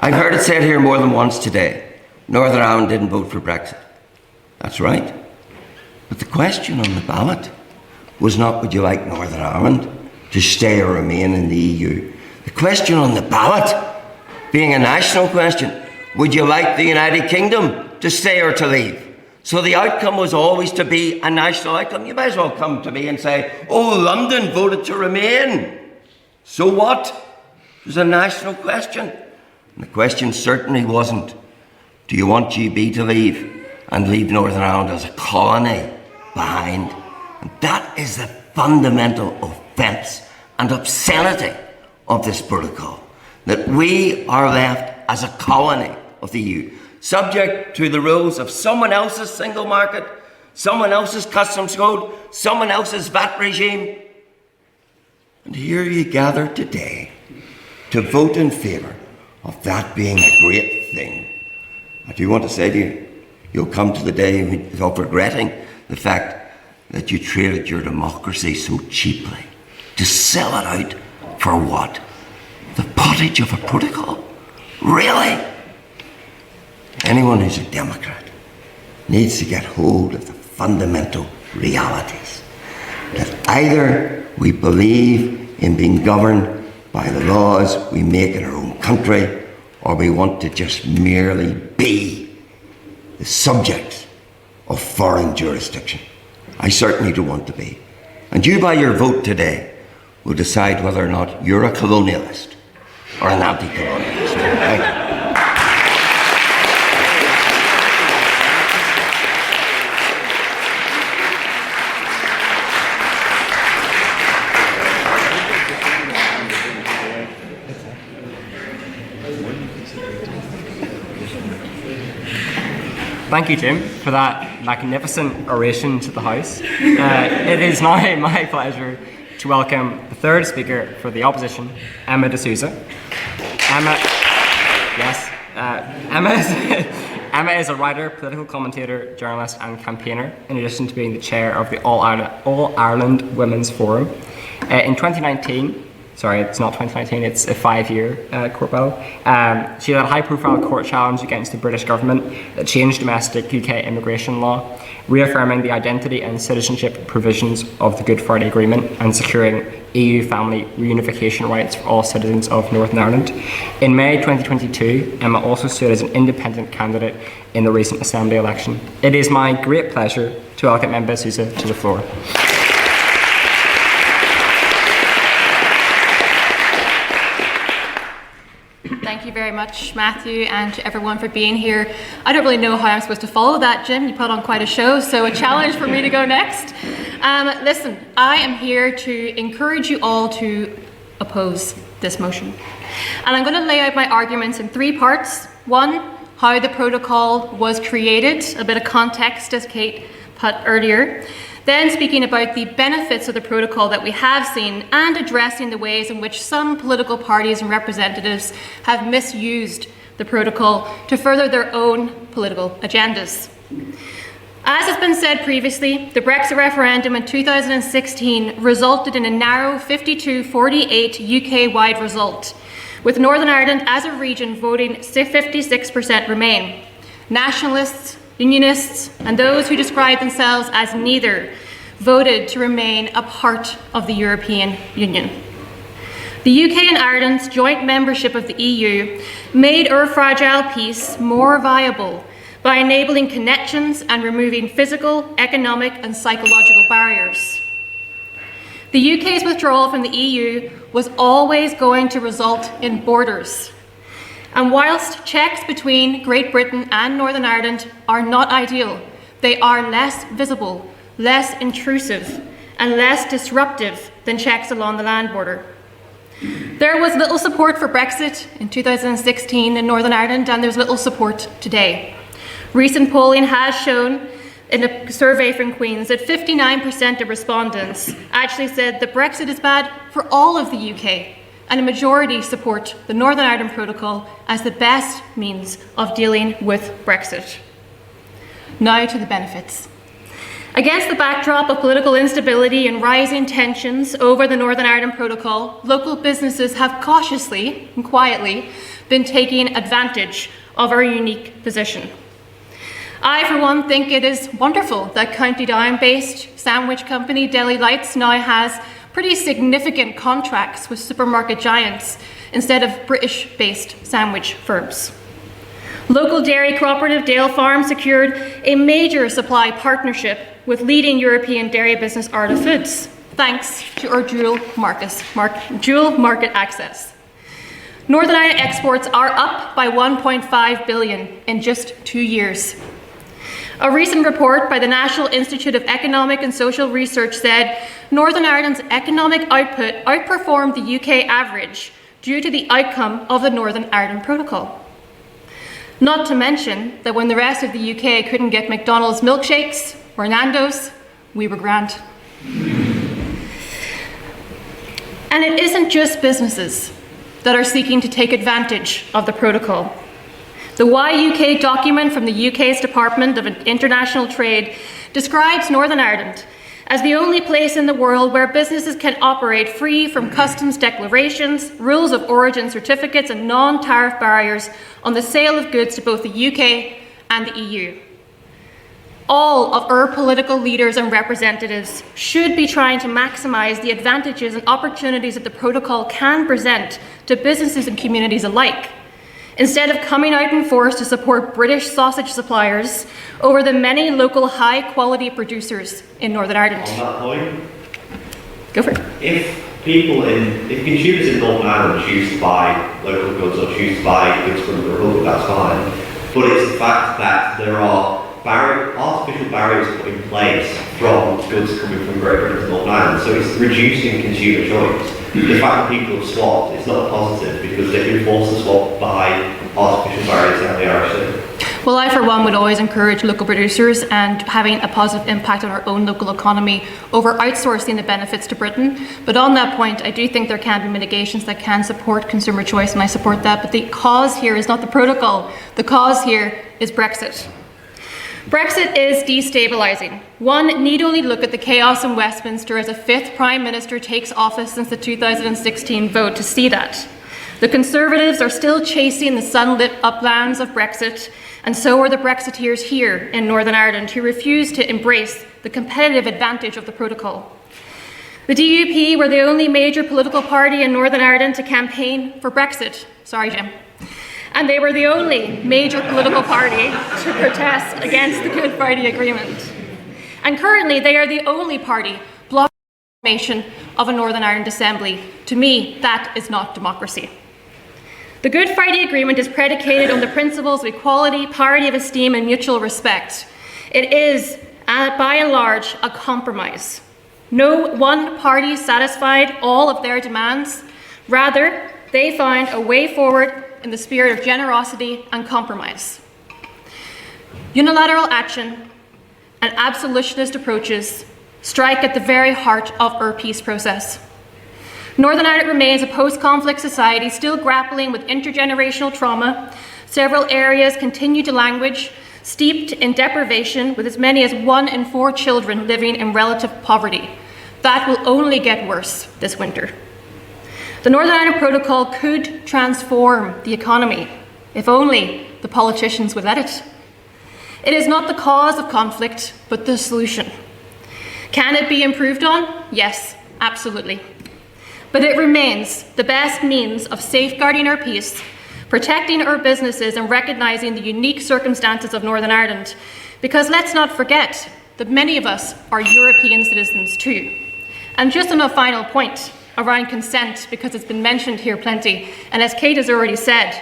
I've heard it said here more than once today, Northern Ireland didn't vote for Brexit. That's right. But the question on the ballot was not, would you like Northern Ireland to stay or remain in the EU? The question on the ballot, being a national question, would you like the United Kingdom to stay or to leave? So the outcome was always to be a national outcome. You might as well come to me and say, oh, London voted to remain. So what? It was a national question. And the question certainly wasn't, do you want GB to leave and leave Northern Ireland as a colony behind? And that is the fundamental offence and obscenity of this protocol, that we are left as a colony of the EU, subject to the rules of someone else's single market, someone else's customs code, someone else's VAT regime. And here you gather today to vote in favour of that being a great thing. I do want to say to you, you'll come to the day of regretting the fact that you traded your democracy so cheaply to sell it out for what? The pottage of a protocol? Really? Anyone who's a Democrat needs to get hold of the fundamental realities. That either we believe in being governed by the laws we make in our own country, or we want to just merely be the subject of foreign jurisdiction. I certainly don't want to be. And you, by your vote today, will decide whether or not you're a colonialist or an anti-colonialist. Thank you. Thank you, Jim, for that magnificent oration to the House. It is now my pleasure to welcome the third speaker for the opposition, Emma DeSouza. Emma is a writer, political commentator, journalist and campaigner, in addition to being the chair of the All Ireland Women's Forum. In 2019, sorry, it's not 2019, it's a 5-year court battle. She had a high-profile court challenge against the British government that changed domestic UK immigration law, reaffirming the identity and citizenship provisions of the Good Friday Agreement and securing EU family reunification rights for all citizens of Northern Ireland. In May 2022, Emma also stood as an independent candidate in the recent Assembly election. It is my great pleasure to welcome Emma DeSouza to the floor. Thank you very much, Matthew, and to everyone for being here. I don't really know how I'm supposed to follow that, Jim. You put on quite a show, so a challenge for me to go next. Listen, I am here to encourage you all to oppose this motion. And I'm going to lay out my arguments in 3 parts. 1, how the protocol was created, a bit of context, as Kate put earlier. Then speaking about the benefits of the protocol that we have seen and addressing the ways in which some political parties and representatives have misused the protocol to further their own political agendas. As has been said previously, the Brexit referendum in 2016 resulted in a narrow 52-48 UK-wide result, with Northern Ireland as a region voting 56% Remain. Nationalists, Unionists, and those who describe themselves as neither voted to remain a part of the European Union. The UK and Ireland's joint membership of the EU made our fragile peace more viable by enabling connections and removing physical, economic, and psychological barriers. The UK's withdrawal from the EU was always going to result in borders. And whilst checks between Great Britain and Northern Ireland are not ideal, they are less visible, less intrusive, and less disruptive than checks along the land border. There was little support for Brexit in 2016 in Northern Ireland, and there's little support today. Recent polling has shown in a survey from Queen's that 59% of respondents actually said that Brexit is bad for all of the UK, and a majority support the Northern Ireland Protocol as the best means of dealing with Brexit. Now to the benefits. Against the backdrop of political instability and rising tensions over the Northern Ireland Protocol, local businesses have cautiously and quietly been taking advantage of our unique position. I, for one, think it is wonderful that County Down-based sandwich company Deli Lights now has pretty significant contracts with supermarket giants instead of British-based sandwich firms. Local dairy cooperative Dale Farm secured a major supply partnership with leading European dairy business Arla Foods, thanks to our dual market access. Northern Ireland exports are up by 1.5 billion in just 2 years. A recent report by the National Institute of Economic and Social Research said Northern Ireland's economic output outperformed the UK average due to the outcome of the Northern Ireland Protocol. Not to mention that when the rest of the UK couldn't get McDonald's milkshakes or Nando's, we were grand. And it isn't just businesses that are seeking to take advantage of the protocol. The YUK document from the UK's Department of International Trade describes Northern Ireland as the only place in the world where businesses can operate free from customs declarations, rules of origin certificates, and non-tariff barriers on the sale of goods to both the UK and the EU. All of our political leaders and representatives should be trying to maximise the advantages and opportunities that the protocol can present to businesses and communities alike, instead of coming out in force to support British sausage suppliers over the many local high-quality producers in Northern Ireland. On that point, go for it. If consumers in Northern Ireland choose to buy local goods or choose to buy goods from the Republic, that's fine. But it's the fact that there are artificial barriers put in place from goods coming from Great Britain to Northern Ireland, so it's reducing consumer choice. The fact that people have swapped, it's not a positive because they've been forced to swap by artificial barriers down the Irish Sea. Well, I, for one, would always encourage local producers and having a positive impact on our own local economy over outsourcing the benefits to Britain. But on that point, I do think there can be mitigations that can support consumer choice, and I support that. But the cause here is not the protocol. The cause here is Brexit. Brexit is destabilising. One need only look at the chaos in Westminster as a fifth Prime Minister takes office since the 2016 vote to see that. The Conservatives are still chasing the sunlit uplands of Brexit, and so are the Brexiteers here in Northern Ireland who refuse to embrace the competitive advantage of the protocol. The DUP were the only major political party in Northern Ireland to campaign for Brexit. Sorry, Jim. And they were the only major political party to protest against the Good Friday Agreement. And currently, they are the only party blocking the formation of a Northern Ireland Assembly. To me, that is not democracy. The Good Friday Agreement is predicated on the principles of equality, parity of esteem, and mutual respect. It is, by and large, a compromise. No one party satisfied all of their demands. Rather, they find a way forward in the spirit of generosity and compromise. Unilateral action and absolutionist approaches strike at the very heart of our peace process. Northern Ireland remains a post-conflict society still grappling with intergenerational trauma. Several areas continue to languish, steeped in deprivation, with as many as 1 in 4 children living in relative poverty. That will only get worse this winter. The Northern Ireland Protocol could transform the economy, if only the politicians would let it. It is not the cause of conflict, but the solution. Can it be improved on? Yes, absolutely. But it remains the best means of safeguarding our peace, protecting our businesses, and recognising the unique circumstances of Northern Ireland. Because let's not forget that many of us are European citizens too. And just on a final point around consent, because it's been mentioned here plenty, and as Kate has already said,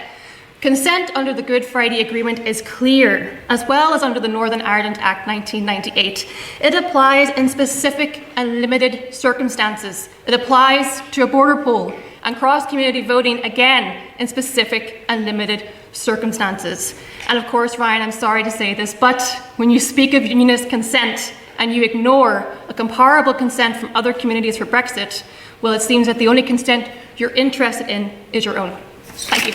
consent under the Good Friday Agreement is clear, as well as under the Northern Ireland Act 1998. It applies in specific and limited circumstances. It applies to a border poll and cross-community voting, again, in specific and limited circumstances. And of course, Ryan, I'm sorry to say this, but when you speak of unionist consent and you ignore a comparable consent from other communities for Brexit, well, it seems that the only consent you're interested in is your own. Thank you.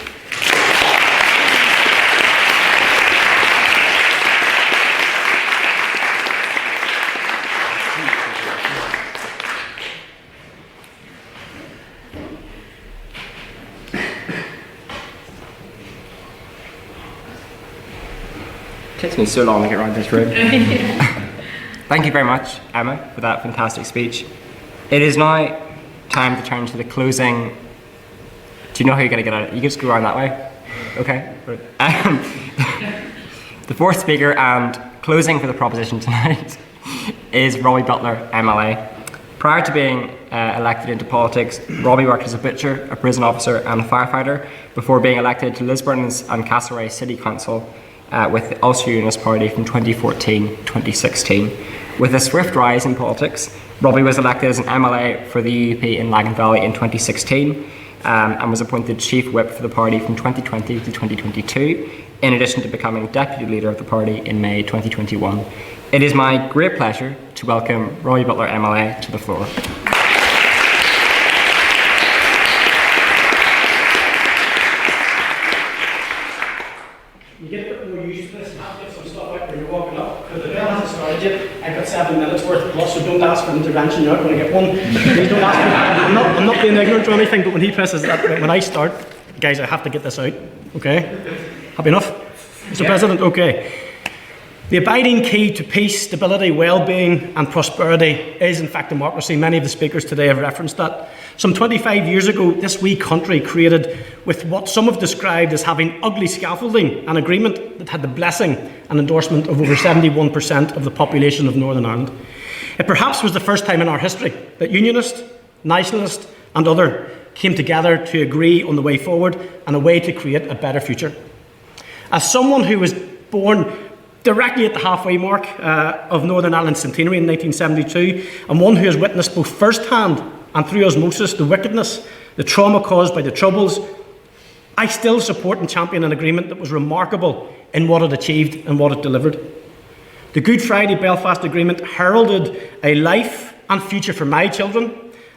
It takes me so long to get around this room. Thank you very much, Emma, for that fantastic speech. It is now time to turn to the closing. Do you know how you're going to get out? You can just go around that way. Okay. The fourth speaker and closing for the proposition tonight is Robbie Butler, MLA. Prior to being elected into politics, Robbie worked as a butcher, a prison officer, and a firefighter before being elected to Lisburn's and Castlereagh City Council with the Ulster Unionist Party from 2014-2016. With a swift rise in politics, Robbie was elected as an MLA for the UUP in Lagan Valley in 2016 and was appointed Chief Whip for the party from 2020 to 2022, in addition to becoming Deputy Leader of the party in May 2021. It is my great pleasure to welcome Robbie Butler MLA to the floor. You get a bit more used to this and have to get some stuff out when you're walking up, because the bell hasn't started yet. I've got 7 minutes worth plus, so don't ask for intervention. You're not going to get one. Please don't ask me. I'm not being ignorant or anything, but when he presses that, when I start, guys, I have to get this out. Okay? Happy enough? Mr. President, okay. The abiding key to peace, stability, well-being and prosperity is in fact democracy. Many of the speakers today have referenced that. Some 25 years ago, this wee country created with what some have described as having ugly scaffolding, an agreement that had the blessing and endorsement of over 71% of the population of Northern Ireland. It perhaps was the first time in our history that Unionists, Nationalists and other came together to agree on the way forward and a way to create a better future. As someone who was born directly at the halfway mark of Northern Ireland's centenary in 1972, and one who has witnessed both first-hand and through osmosis the wickedness, the trauma caused by the Troubles, I still support and champion an agreement that was remarkable in what it achieved and what it delivered. The Good Friday Belfast Agreement heralded a life and future for my children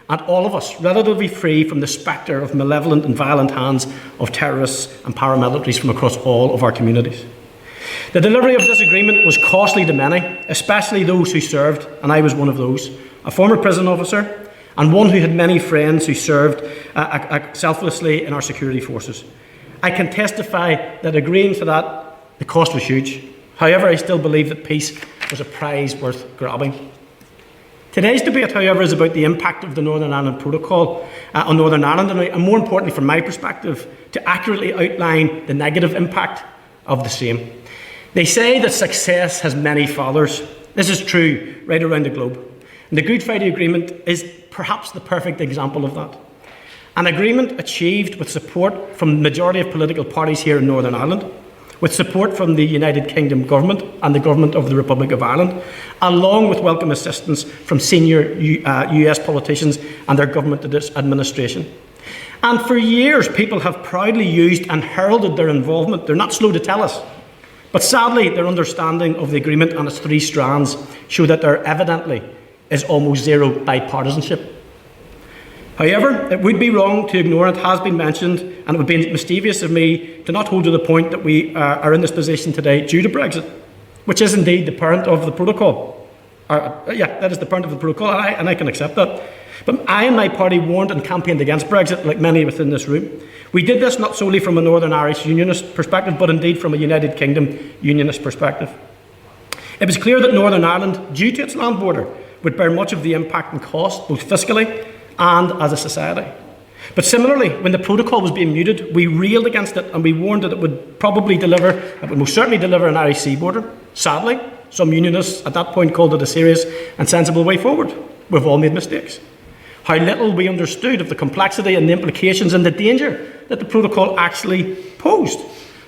and all of us, relatively free from the spectre of malevolent and violent hands of terrorists and paramilitaries from across all of our communities. The delivery of this agreement was costly to many, especially those who served, and I was one of those, a former prison officer and one who had many friends who served selflessly in our security forces. I can testify that agreeing to that, the cost was huge. However, I still believe that peace was a prize worth grabbing. Today's debate, however, is about the impact of the Northern Ireland Protocol on Northern Ireland, and more importantly, from my perspective, to accurately outline the negative impact of the same. They say that success has many fathers. This is true right around the globe. And the Good Friday Agreement is perhaps the perfect example of that. An agreement achieved with support from the majority of political parties here in Northern Ireland, with support from the United Kingdom Government and the Government of the Republic of Ireland, along with welcome assistance from senior US politicians and their government administration. And for years, people have proudly used and heralded their involvement. They're not slow to tell us. But sadly, their understanding of the agreement and its three strands show that there evidently is almost zero bipartisanship. However, it would be wrong to ignore, it has been mentioned, and it would be mischievous of me to not hold to the point that we are in this position today due to Brexit, which is indeed the parent of the protocol. That is the parent of the protocol, and I can accept that. But I and my party warned and campaigned against Brexit, like many within this room. We did this not solely from a Northern Irish Unionist perspective, but indeed from a United Kingdom Unionist perspective. It was clear that Northern Ireland, due to its land border, would bear much of the impact and cost, both fiscally and as a society. But similarly, when the protocol was being mooted, we railed against it and we warned that it would most certainly deliver an Irish sea border. Sadly, some unionists at that point called it a serious and sensible way forward. We've all made mistakes. How little we understood of the complexity and the implications and the danger that the protocol actually posed,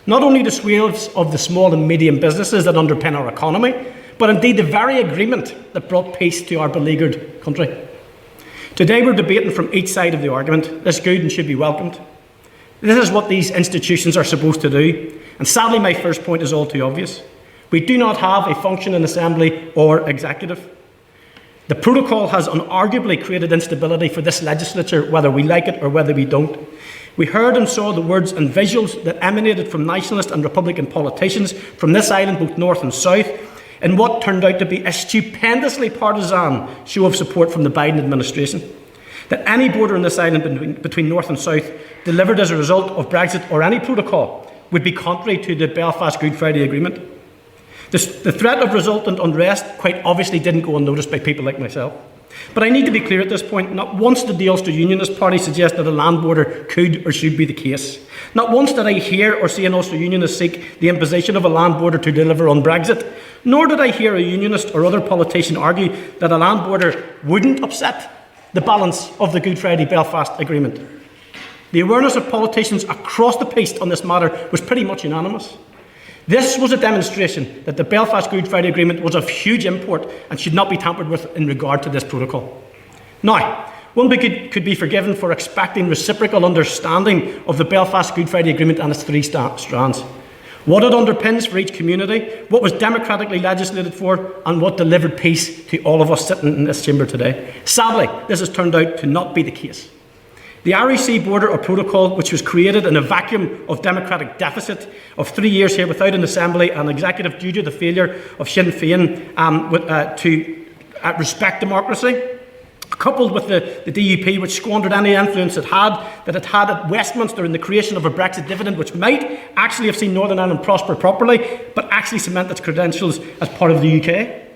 not only to swathes of the small and medium businesses that underpin our economy, but indeed the very agreement that brought peace to our beleaguered country. Today we're debating from each side of the argument. This is good and should be welcomed. This is what these institutions are supposed to do. And sadly, my first point is all too obvious. We do not have a functioning assembly or executive. The protocol has unarguably created instability for this legislature, whether we like it or whether we don't. We heard and saw the words and visuals that emanated from nationalist and Republican politicians from this island, both north and south, in what turned out to be a stupendously partisan show of support from the Biden administration. That any border on this island between north and south delivered as a result of Brexit or any protocol would be contrary to the Belfast Good Friday Agreement. The threat of resultant unrest quite obviously didn't go unnoticed by people like myself. But I need to be clear at this point, not once did the Ulster Unionist Party suggest that a land border could or should be the case. Not once did I hear or see an Ulster Unionist seek the imposition of a land border to deliver on Brexit, nor did I hear a Unionist or other politician argue that a land border wouldn't upset the balance of the Good Friday Belfast Agreement. The awareness of politicians across the piece on this matter was pretty much unanimous. This was a demonstration that the Belfast Good Friday Agreement was of huge import and should not be tampered with in regard to this protocol. Now, one could be forgiven for expecting reciprocal understanding of the Belfast Good Friday Agreement and its three strands. What it underpins for each community, what was democratically legislated for, and what delivered peace to all of us sitting in this chamber today. Sadly, this has turned out to not be the case. The Irish Sea Border or Protocol, which was created in a vacuum of democratic deficit of 3 years here without an assembly and executive due to the failure of Sinn Féin to respect democracy, coupled with the DUP, which squandered any influence it had at Westminster in the creation of a Brexit dividend, which might actually have seen Northern Ireland prosper properly, but actually cement its credentials as part of the UK.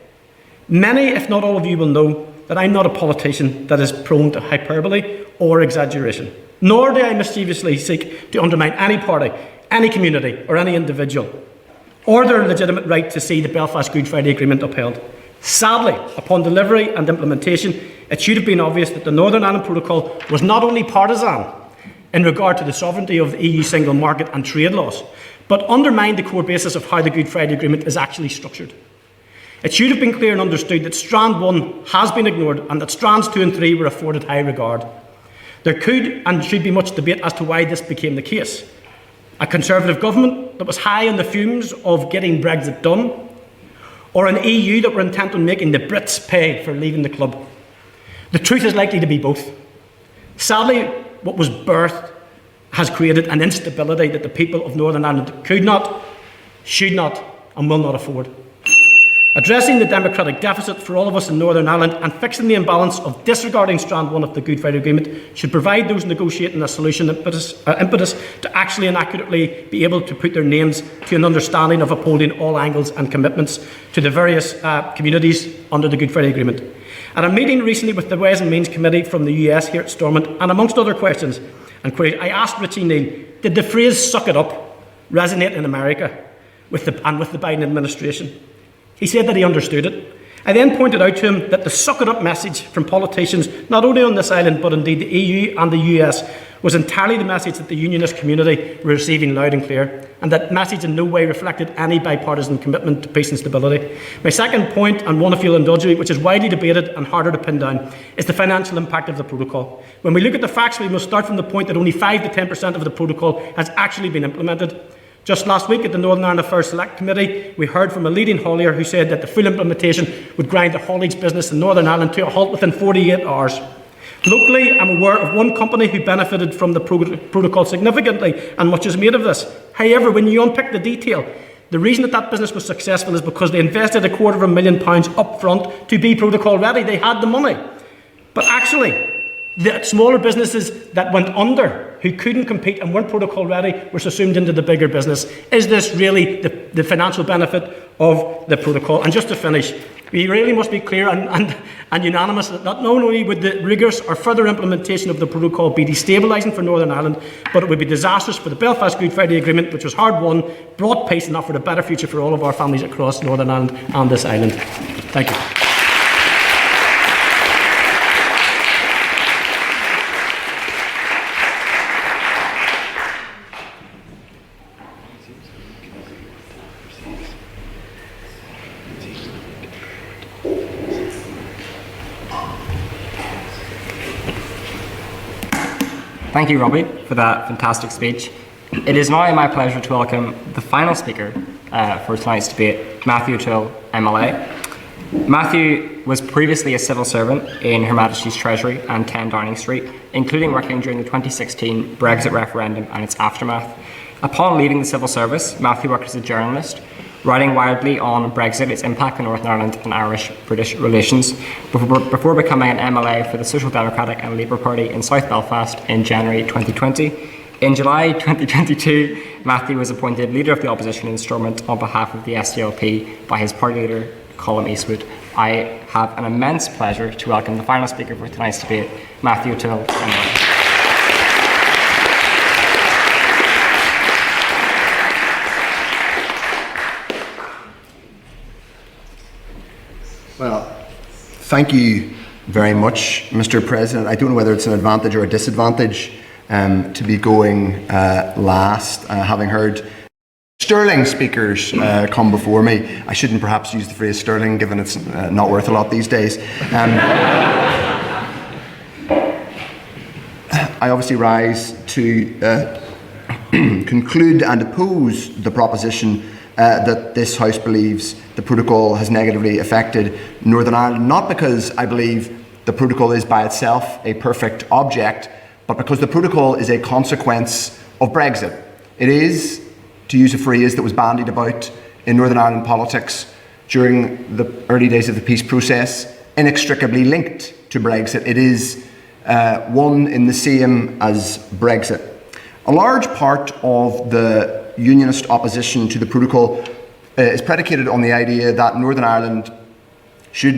Many, if not all of you, will know that I'm not a politician that is prone to hyperbole or exaggeration, nor do I mischievously seek to undermine any party, any community, or any individual, or their legitimate right to see the Belfast Good Friday Agreement upheld. Sadly, upon delivery and implementation, it should have been obvious that the Northern Ireland Protocol was not only partisan in regard to the sovereignty of the EU single market and trade laws, but undermined the core basis of how the Good Friday Agreement is actually structured. It should have been clear and understood that Strand 1 has been ignored and that Strands 2 and 3 were afforded high regard. There could and should be much debate as to why this became the case. A Conservative government that was high on the fumes of getting Brexit done, or an EU that were intent on making the Brits pay for leaving the club. The truth is likely to be both. Sadly, what was birthed has created an instability that the people of Northern Ireland could not, should not, and will not afford. Addressing the democratic deficit for all of us in Northern Ireland and fixing the imbalance of disregarding Strand 1 of the Good Friday Agreement should provide those negotiating a solution impetus to actually and accurately be able to put their names to an understanding of upholding all angles and commitments to the various communities under the Good Friday Agreement. At a meeting recently with the Ways and Means Committee from the US here at Stormont, and amongst other questions and queries, I asked Richie Neal, did the phrase "suck it up" resonate in America with the Biden administration? He said that he understood it. I then pointed out to him that the "suck it up" message from politicians, not only on this island but indeed the EU and the US, was entirely the message that the unionist community were receiving loud and clear, and that message in no way reflected any bipartisan commitment to peace and stability. My second point, and one if you'll indulge me, which is widely debated and harder to pin down, is the financial impact of the protocol. When we look at the facts, we must start from the point that only 5 to 10% of the protocol has actually been implemented. Just last week at the Northern Ireland Affairs Select Committee, we heard from a leading haulier who said that the full implementation would grind the haulage business in Northern Ireland to a halt within 48 hours. Locally, I'm aware of one company who benefited from the protocol significantly, and much is made of this. However, when you unpick the detail, the reason that business was successful is because they invested £250,000 up front to be protocol ready. They had the money. But actually, the smaller businesses that went under, who couldn't compete and weren't protocol ready, were subsumed into the bigger business. Is this really the financial benefit of the protocol? And just to finish, we really must be clear and unanimous that not only would the rigorous or further implementation of the protocol be destabilising for Northern Ireland, but it would be disastrous for the Belfast Good Friday Agreement, which was hard won, brought peace and offered a better future for all of our families across Northern Ireland and this island. Thank you. Thank you, Robbie, for that fantastic speech. It is now my pleasure to welcome the final speaker for tonight's debate, Matthew O'Toole, MLA. Matthew was previously a civil servant in Her Majesty's Treasury and 10 Downing Street, including working during the 2016 Brexit referendum and its aftermath. Upon leaving the civil service, Matthew worked as a journalist, writing widely on Brexit, its impact on Northern Ireland and Irish-British relations, before becoming an MLA for the Social Democratic and Labour Party in South Belfast in January 2020. In July 2022, Matthew was appointed Leader of the Opposition in Stormont on behalf of the SDLP by his party leader, Colm Eastwood. I have an immense pleasure to welcome the final speaker for tonight's debate, Matthew O'Toole, MLA. Well, thank you very much, Mr. President. I don't know whether it's an advantage or a disadvantage to be going last, having heard sterling speakers come before me. I shouldn't perhaps use the phrase sterling, given it's not worth a lot these days. I obviously rise to conclude and oppose the proposition that this House believes the protocol has negatively affected Northern Ireland, not because I believe the protocol is by itself a perfect object, but because the protocol is a consequence of Brexit. It is, to use a phrase that was bandied about in Northern Ireland politics during the early days of the peace process, inextricably linked to Brexit. It is one in the same as Brexit. A large part of the unionist opposition to the protocol is predicated on the idea that Northern Ireland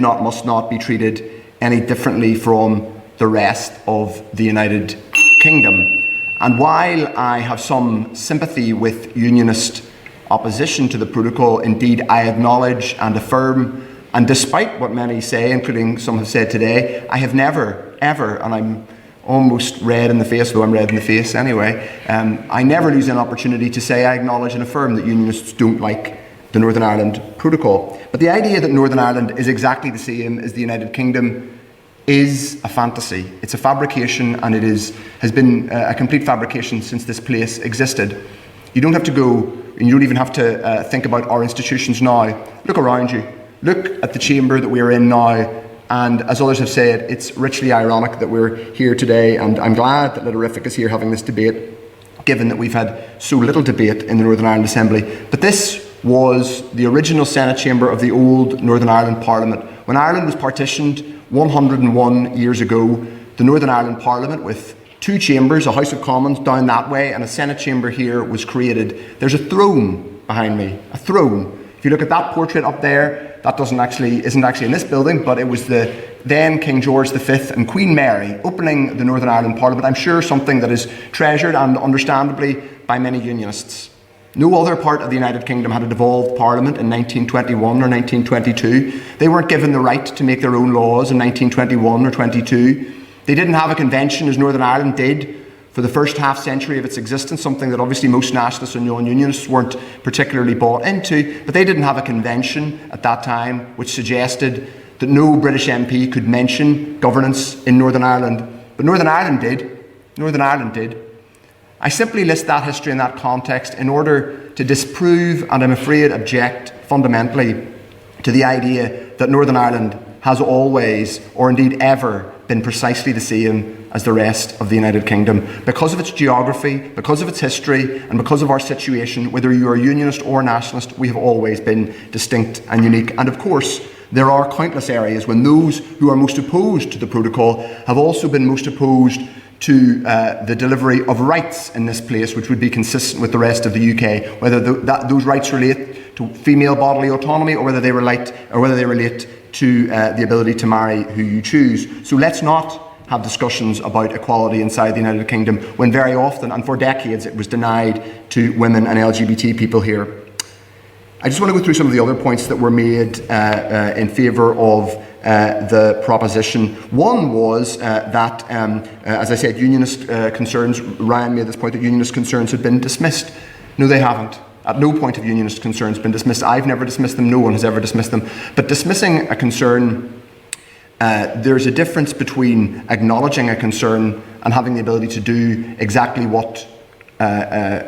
must not be treated any differently from the rest of the United Kingdom. And while I have some sympathy with unionist opposition to the protocol, indeed I acknowledge and affirm, and despite what many say, including some have said today, I have never, ever, and I'm almost red in the face, though I'm red in the face anyway, I never lose an opportunity to say I acknowledge and affirm that unionists don't like the Northern Ireland Protocol. But the idea that Northern Ireland is exactly the same as the United Kingdom is a fantasy. It's a fabrication, and it has been a complete fabrication since this place existed. You don't have to go, and you don't even have to think about our institutions now. Look around you. Look at the chamber that we are in now. And as others have said, it's richly ironic that we're here today, and I'm glad that Literific is here having this debate, given that we've had so little debate in the Northern Ireland Assembly. But this was the original Senate chamber of the old Northern Ireland Parliament. When Ireland was partitioned 101 years ago, the Northern Ireland Parliament, with two chambers, a House of Commons down that way and a Senate chamber here, was created. There's a throne behind me, a throne. If you look at that portrait up there, that isn't actually in this building, but it was the then King George V and Queen Mary opening the Northern Ireland Parliament. I'm sure something that is treasured and understandably by many Unionists. No other part of the United Kingdom had a devolved parliament in 1921 or 1922. They weren't given the right to make their own laws in 1921 or 22. They didn't have a convention as Northern Ireland did for the first half century of its existence, something that obviously most nationalists and non-unionists weren't particularly bought into, but they didn't have a convention at that time which suggested that no British MP could mention governance in Northern Ireland. But Northern Ireland did. Northern Ireland did. I simply list that history in that context in order to disprove, and I'm afraid object fundamentally, to the idea that Northern Ireland has always, or indeed ever, been precisely the same as the rest of the United Kingdom. Because of its geography, because of its history, and because of our situation, whether you are a unionist or nationalist, we have always been distinct and unique. And of course, there are countless areas when those who are most opposed to the protocol have also been most opposed to the delivery of rights in this place, which would be consistent with the rest of the UK, whether those rights relate to female bodily autonomy or whether they relate to the ability to marry who you choose. So let's not have discussions about equality inside the United Kingdom when very often, and for decades, it was denied to women and LGBT people here. I just want to go through some of the other points that were made in favour of the proposition. One was that, as I said, unionist concerns, Ryan made this point that unionist concerns had been dismissed. No, they haven't. At no point have unionist concerns been dismissed. I've never dismissed them, no one has ever dismissed them. But dismissing a concern, there's a difference between acknowledging a concern and having the ability to do exactly what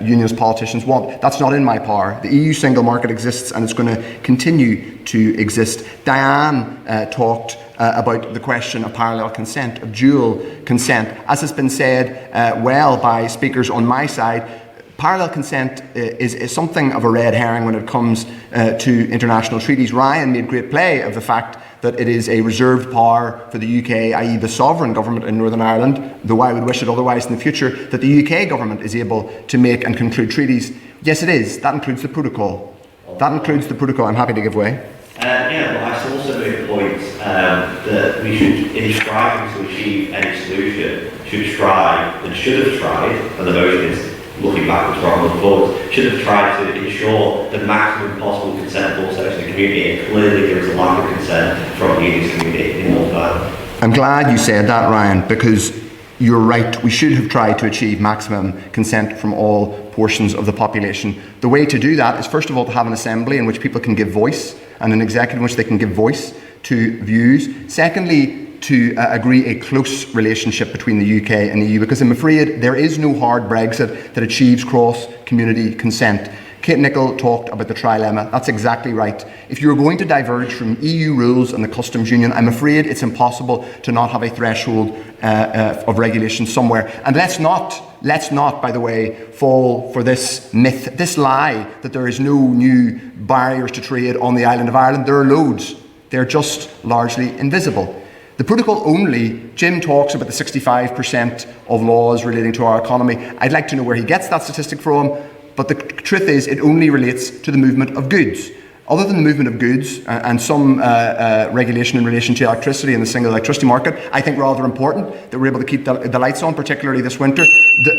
unionist politicians want. That's not in my power. The EU single market exists and it's going to continue to exist. Diane talked about the question of parallel consent, of dual consent. As has been said well by speakers on my side, parallel consent is something of a red herring when it comes to international treaties. Ryan made great play of the fact that it is a reserved power for the UK, i.e. the sovereign government in Northern Ireland, though I would wish it otherwise in the future, that the UK government is able to make and conclude treaties. Yes, it is. That includes the protocol. That includes the protocol. I'm happy to give way. Yeah, but I also made the point that we should, in striving to achieve any solution, should try, and should have tried, and the motion is looking backwards rather than forwards, should have tried to ensure the maximum possible consent for all sections of the community, and clearly there is a lack of consent from the unionist community in Northern Ireland. I'm glad you said that, Ryan, because you're right. We should have tried to achieve maximum consent from all portions of the population. The way to do that is, first of all, to have an assembly in which people can give voice, and an executive in which they can give voice to views. Secondly, to agree a close relationship between the UK and the EU, because I'm afraid there is no hard Brexit that achieves cross-community consent. Kate Nicholl talked about the trilemma. That's exactly right. If you're going to diverge from EU rules and the customs union, I'm afraid it's impossible to not have a threshold of regulation somewhere. And let's not, by the way, fall for this myth, this lie that there is no new barriers to trade on the island of Ireland. There are loads. They're just largely invisible. The protocol only, Jim talks about the 65% of laws relating to our economy. I'd like to know where he gets that statistic from, but the truth is it only relates to the movement of goods. Other than the movement of goods and some regulation in relation to electricity and the single electricity market, I think rather important that we're able to keep the lights on, particularly this winter.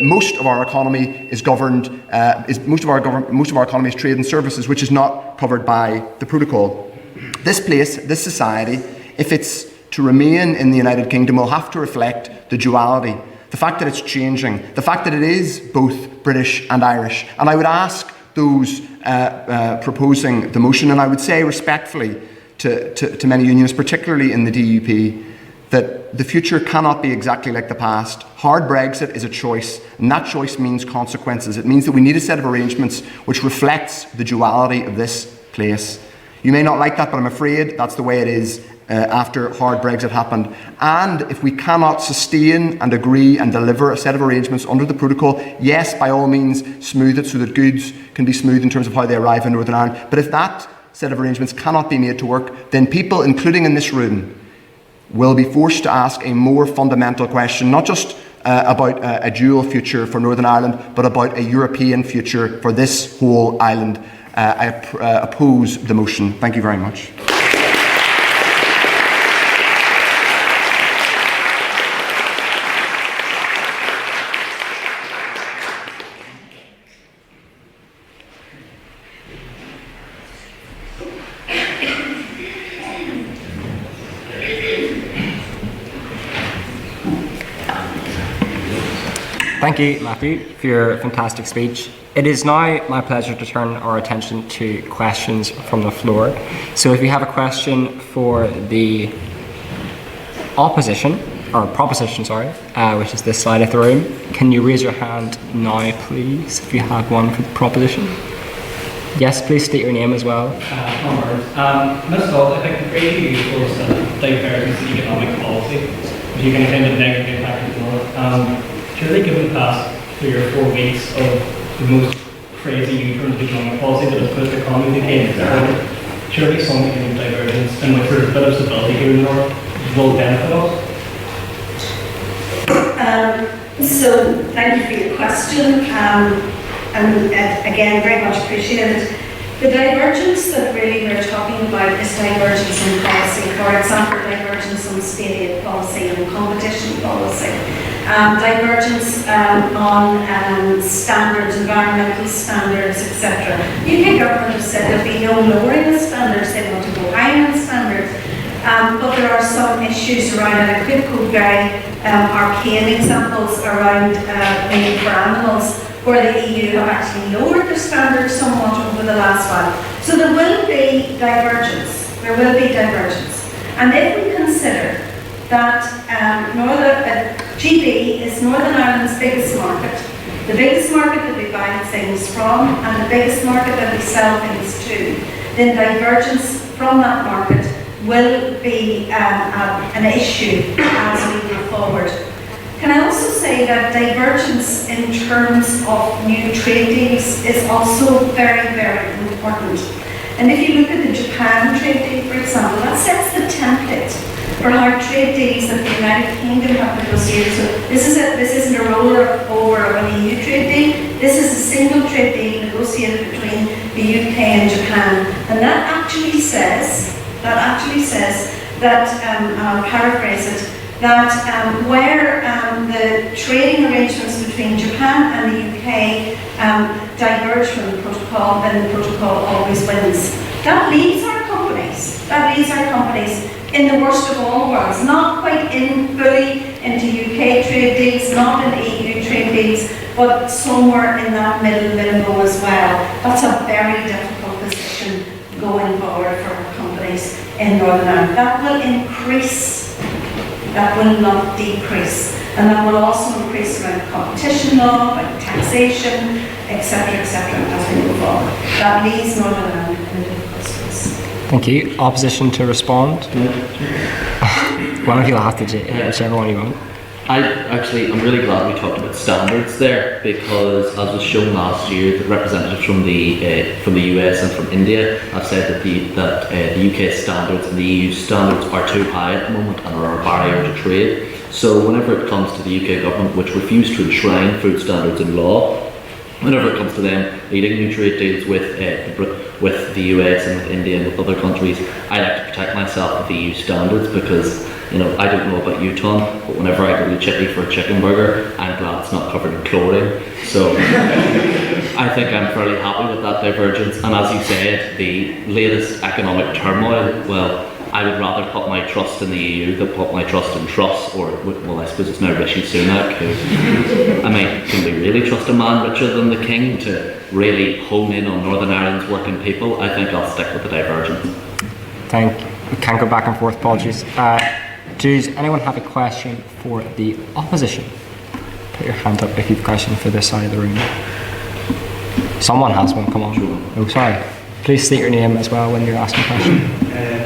Most of our economy is governed, most of our economy is trade and services, which is not covered by the protocol. This place, this society, if it's to remain in the United Kingdom, will have to reflect the duality, the fact that it's changing, the fact that it is both British and Irish. And I would ask those proposing the motion, and I would say respectfully to many unions, particularly in the DUP, that the future cannot be exactly like the past. Hard Brexit is a choice, and that choice means consequences. It means that we need a set of arrangements which reflects the duality of this place. You may not like that, but I'm afraid that's the way it is after hard Brexit happened. And if we cannot sustain and agree and deliver a set of arrangements under the protocol, yes, by all means, smooth it so that goods can be smooth in terms of how they arrive in Northern Ireland. But if that set of arrangements cannot be made to work, then people, including in this room, will be forced to ask a more fundamental question, not just about a dual future for Northern Ireland, but about a European future for this whole island. I oppose the motion. Thank you very much. Thank you, Matthew, for your fantastic speech. It is now my pleasure to turn our attention to questions from the floor. So if you have a question for the opposition, or proposition, sorry, which is this side of the room, can you raise your hand now, please, if you have one for the proposition? Yes, please state your name as well. Ms. Dodds, I think the great use was divergence in economic policy, which you can kind of negatively impact the North. Surely given the past 3 or 4 weeks of the most crazy U-turn of economic policy that has pushed the economy to the forward, surely some kind of divergence in which there's a bit of stability here in the North will benefit us? So thank you for your question, and again, very much appreciated. The divergence that really we're talking about is divergence in policy. For example, divergence on state aid policy and competition policy. Divergence on standards, environmental standards, etc. The UK government has said there'll be no lowering of standards, they want to go higher in standards. But there are some issues around, and I could quote very arcane examples around meat for animals, where the EU have actually lowered their standards somewhat over the last while. So there will be divergence. There will be divergence. And if we consider that GB is Northern Ireland's biggest market, the biggest market that we buy things from, and the biggest market that we sell things to, then divergence from that market will be an issue as we go forward. Can I also say that divergence in terms of new trade deals is also very, very important. And if you look at the Japan trade deal, for example, that sets the template for how trade deals that the United Kingdom have negotiated. So this isn't a roller over of an EU trade deal. This is a single trade deal negotiated between the UK and Japan. And that actually says that, and I'll paraphrase it, that where the trading arrangements between Japan and the UK diverge from the protocol, then the protocol always wins. That leaves our companies in the worst of all worlds, not quite fully into UK trade deals, not in EU trade deals, but somewhere in that middle limbo as well. That's a very difficult position going forward for our companies in Northern Ireland. That will increase, that will not decrease. And that will also increase around competition law, like taxation, etc., as we move forward. That leaves Northern Ireland in a difficult space. Thank you. Opposition to respond? One of you will have to whichever one you want. I'm really glad we talked about standards there, because as was shown last year, the representatives from the US and from India have said that the UK standards and the EU standards are too high at the moment and are a barrier to trade. So whenever it comes to the UK government, which refuse to enshrine food standards in law, whenever it comes to them leading new trade deals with the US and with India and with other countries, I like to protect myself with the EU standards, because I don't know about you, Tom, but whenever I go to Chippy for a chicken burger, I'm glad it's not covered in chlorine. So I think I'm fairly happy with that divergence. And as you said, the latest economic turmoil, well, I would rather put my trust in the EU than put my trust in Truss, or, well, I suppose it's now Rishi Sunak, who, can we really trust a man richer than the King to really hone in on Northern Ireland's working people? I think I'll stick with the divergence. Thank you. We can't go back and forth, apologies. Does anyone have a question for the opposition? Put your hand up if you have a question for this side of the room. Someone has one, come on. Oh, sorry. Please state your name as well when you're asking a question.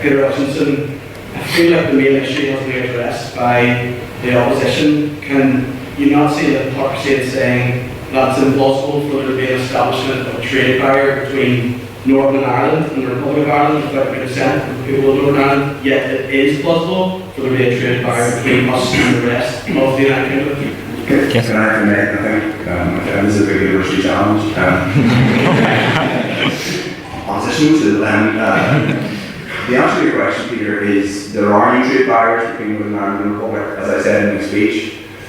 Peter Hutchinson. I feel like the main issue has to be addressed by the opposition. Can you not see the hypocrisy in saying that it's impossible for there to be an establishment of a trade barrier between Northern Ireland and the Republic of Ireland without consent from the people of Northern Ireland, yet it is possible for there to be a trade barrier between us and the rest of the United Kingdom? Yes. Can I make, I think this is a big university challenge. Opposition to the answer to your question, Peter, is there are no trade barriers between Northern Ireland and the Republic, as I said in my speech.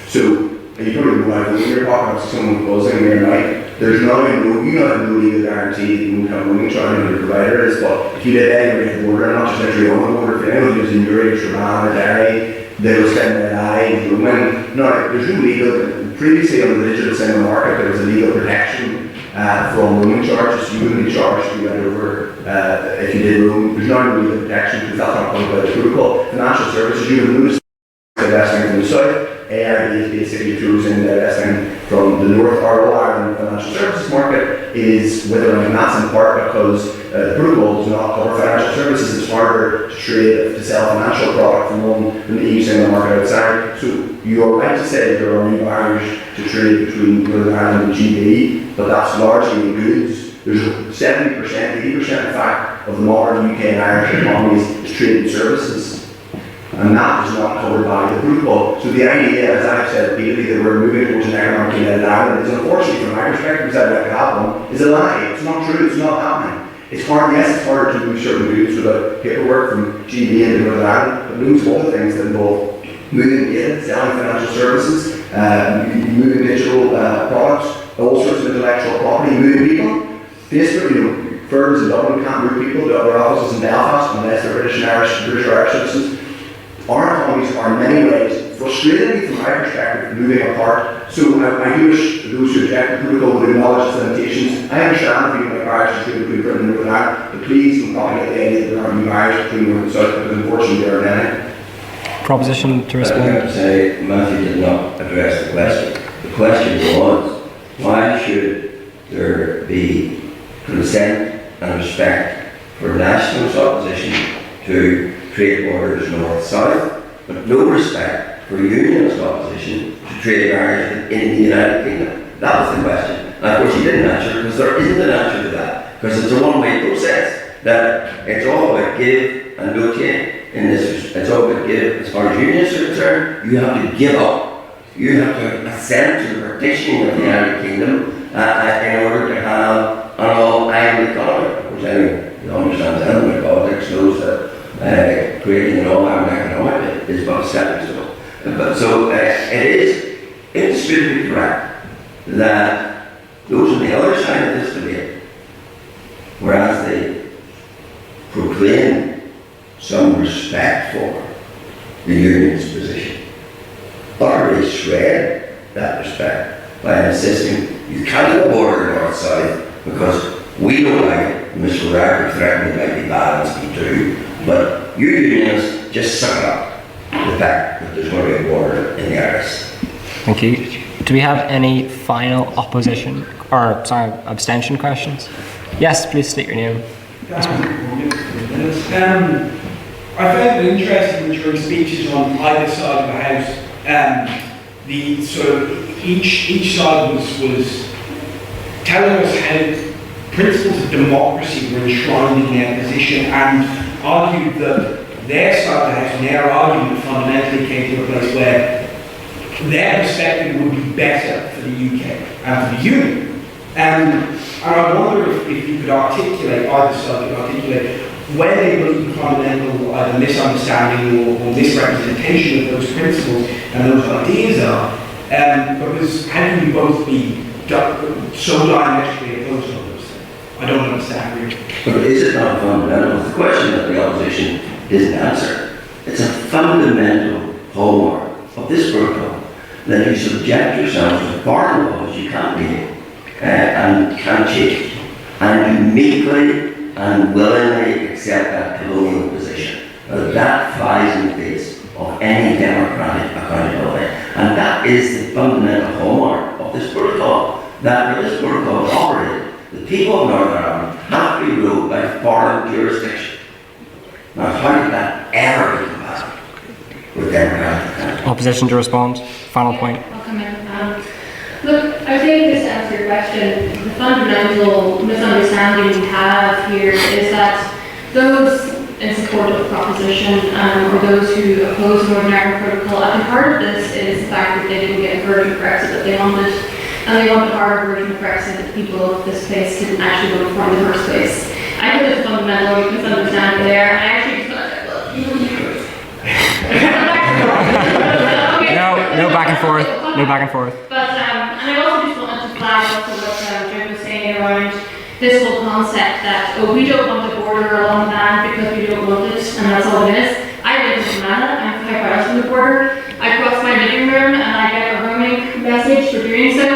So, and you probably know I've in your pocket, if someone buzzing there night, there's not even you don't have no legal guarantee that you won't have roaming charge on your provider is, but if you did anywhere at the border, not just entry on the border, if anyone lives in Uri, Strabane or Derry, they will spend their lives roaming. No, there's no legal, previously on the digital cinema market, there was a legal protection from roaming charges. You wouldn't be charged if you went over if you did roam. There's not even legal protection because that's not covered by the protocol. Financial services, you have noticed investing from the south. AIB is basically choosing investing from the north. Our All Ireland financial services market is withering, and that's in part because the protocol does not cover financial services. It's harder to trade, to sell financial product from one than the EU single market outside. So you are right to say there are new barriers to trade between Northern Ireland and GB, but that's largely in goods. There's 70%, 80% in fact, of the modern UK and Irish economies is trade in services. And that is not covered by the protocol. So the idea, as I've said repeatedly, that we're moving towards an economic united island is, unfortunately from my perspective, because I'd like to have one, is a lie. It's not true, it's not happening. It's hard, yes, it's harder to move certain goods without paperwork from GB into Northern Ireland, but loads of other things that involve moving data, selling financial services, moving digital products, all sorts of intellectual property, moving people. Facebook, firms in Dublin can't move people to other offices in Belfast unless they're British or Irish citizens. Our economies are in many ways, frustratingly from my perspective, moving apart. So I do wish those who object to the protocol would acknowledge its limitations. I understand if you like barriers between Britain and Northern Ireland, but please don't propagate the idea that there are new barriers between North and South, because unfortunately there are many. Proposition to respond. I have to say, Matthew did not address the question. The question was, why should there be consent and respect for nationalist opposition to trade borders north-south, but no respect for unionist opposition to trade barriers in the United Kingdom? That was the question. And of course you didn't answer, because there isn't an answer to that, because it's a one-way process, that it's all about give and no take. In this, it's all about give. As far as unionists are concerned, you have to give up. You have to assent to the partitioning of the United Kingdom in order to have an all-island economy. Of course, anyone who understands anything about politics knows that creating an all-Ireland economic is but a stepping stone. But so it is indisputably correct that those on the other side of this debate, whereas they proclaim some respect for the union's position, utterly shred that respect by insisting you can't have a border north-south because we don't like it. Mr. Racker threatened it might be bad and speak true, but you unionists just suck up the fact that there's going to be a border in the Irish. Thank you. Do we have any final opposition or abstention questions? Yes, please state your name. I found it interesting during speeches on either side of the House. The sort of each side was telling us how principles of democracy were enshrined in their position, and argued that their side of the House and their argument fundamentally came to a place where their perspective would be better for the UK and for the Union. And I wonder if you could articulate, either side could articulate, where they believe fundamental either misunderstanding or misrepresentation of those principles and those ideas are. Because how can you both be so diametrically opposed to those things? I don't understand really. But is it not fundamental? It's the question that the opposition didn't answer. It's a fundamental hallmark of this protocol that you subject yourself to foreign laws you can't be and can't change, and you meekly and willingly accept that colonial position. That flies in the face of any democratic accountability. And that is the fundamental hallmark of this protocol. That when this protocol is operated, the people of Northern Ireland have to be ruled by foreign jurisdiction. Now, how did that ever be compatible with democratic countries? Opposition to respond. Final point. I'll come in. Look, I think just to answer your question, the fundamental misunderstanding we have here is that those in support of the proposition or those who oppose the Northern Ireland Protocol, I think part of this is the fact that they didn't get a version of Brexit that they wanted, and they want a harder version of Brexit that people of this place didn't actually vote for in the first place. I think there's a fundamental misunderstanding there, and I actually just thought that, well, No back and forth. No back and forth. But, and I also just wanted to flag also what Jim was saying around this whole concept that, oh, we don't want a border along the land because we don't want it, and that's all it is. I live in Savannah, I'm 5 hours from the border. I cross my living room and I get a roaming message for doing so.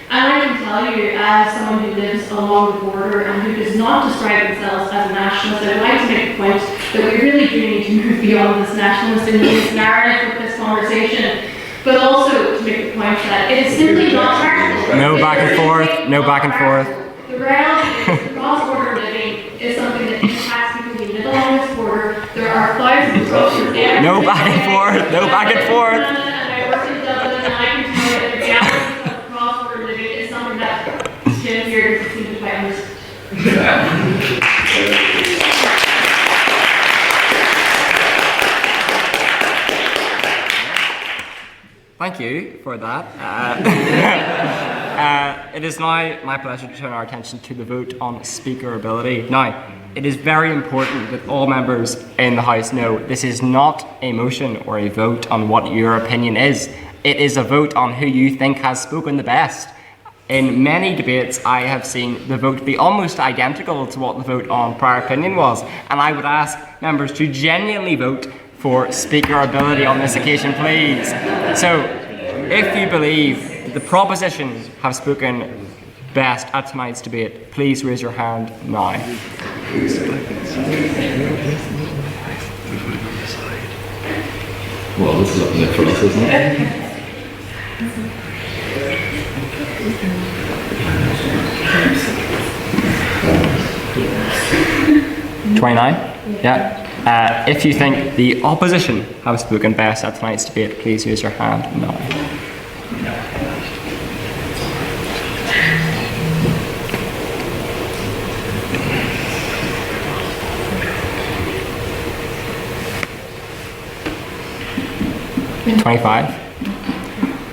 And I can tell you, as someone who lives along the border and who does not describe themselves as a nationalist, I would like to make the point that we really do need to move beyond this nationalist and this narrative with this conversation. But also to make the point that it is simply not practical. No back and forth. No back and forth. The reality is cross-border living is something that impacts people who live along this border. There are thousands of Russians every No back and forth. No back and forth. And I work in Dublin, and I can tell you that the reality of cross-border living is something that Jim here doesn't seem to quite understand. Thank you for that. It is now my pleasure to turn our attention to the vote on speakerability. Now, it is very important that all members in the House know this is not a motion or a vote on what your opinion is. It is a vote on who you think has spoken the best. In many debates, I have seen the vote be almost identical to what the vote on prior opinion was, and I would ask members to genuinely vote for speakerability on this occasion, please. So, if you believe the propositions have spoken best at tonight's debate, please raise your hand now. Well, this is up there for us, isn't it? 29? Yeah. If you think the opposition have spoken best at tonight's debate, please use your hand now.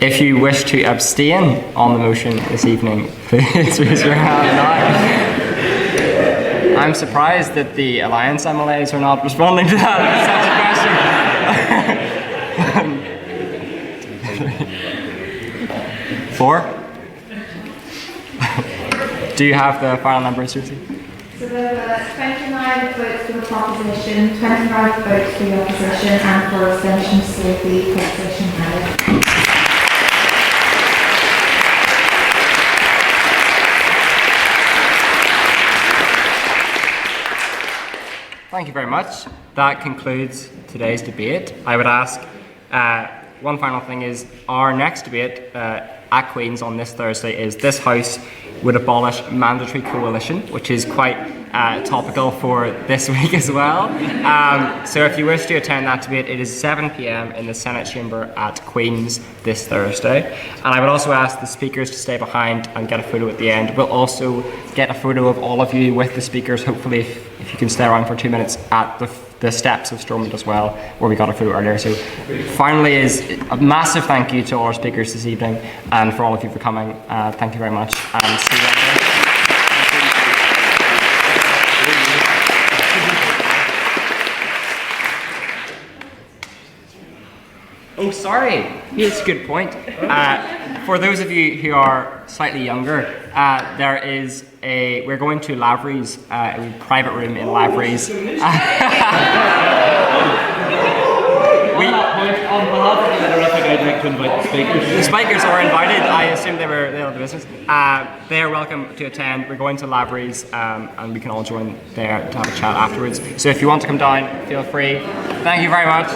If you wish to abstain on the motion this evening, please raise your hand now. I'm surprised that the Alliance MLAs are not responding to that. 4? Do you have the final number, Susie? So there were 29 votes for the proposition, 25 votes for the opposition, and for abstention, so the proposition carried. Thank you very much. That concludes today's debate. I would ask, one final thing is, our next debate at Queen's on this Thursday is this House would abolish mandatory coalition, which is quite topical for this week as well. So if you wish to attend that debate, it is 7 p.m. in the Senate chamber at Queen's this Thursday. And I would also ask the speakers to stay behind and get a photo at the end. We'll also get a photo of all of you with the speakers, hopefully if you can stay around for 2 minutes at the steps of Stormont as well, where we got a photo earlier. So finally is a massive thank you to all our speakers this evening and for all of you for coming. Thank you very much and see you later. Oh, sorry. Here's a good point. For those of you who are slightly younger, we're going to Lavery's, a private room in Lavery's. On behalf of the Literific, I'd like to invite the speakers. The speakers are invited. I assume they had the business. They are welcome to attend. We're going to Lavery's, and we can all join there to have a chat afterwards. So if you want to come down, feel free. Thank you very much.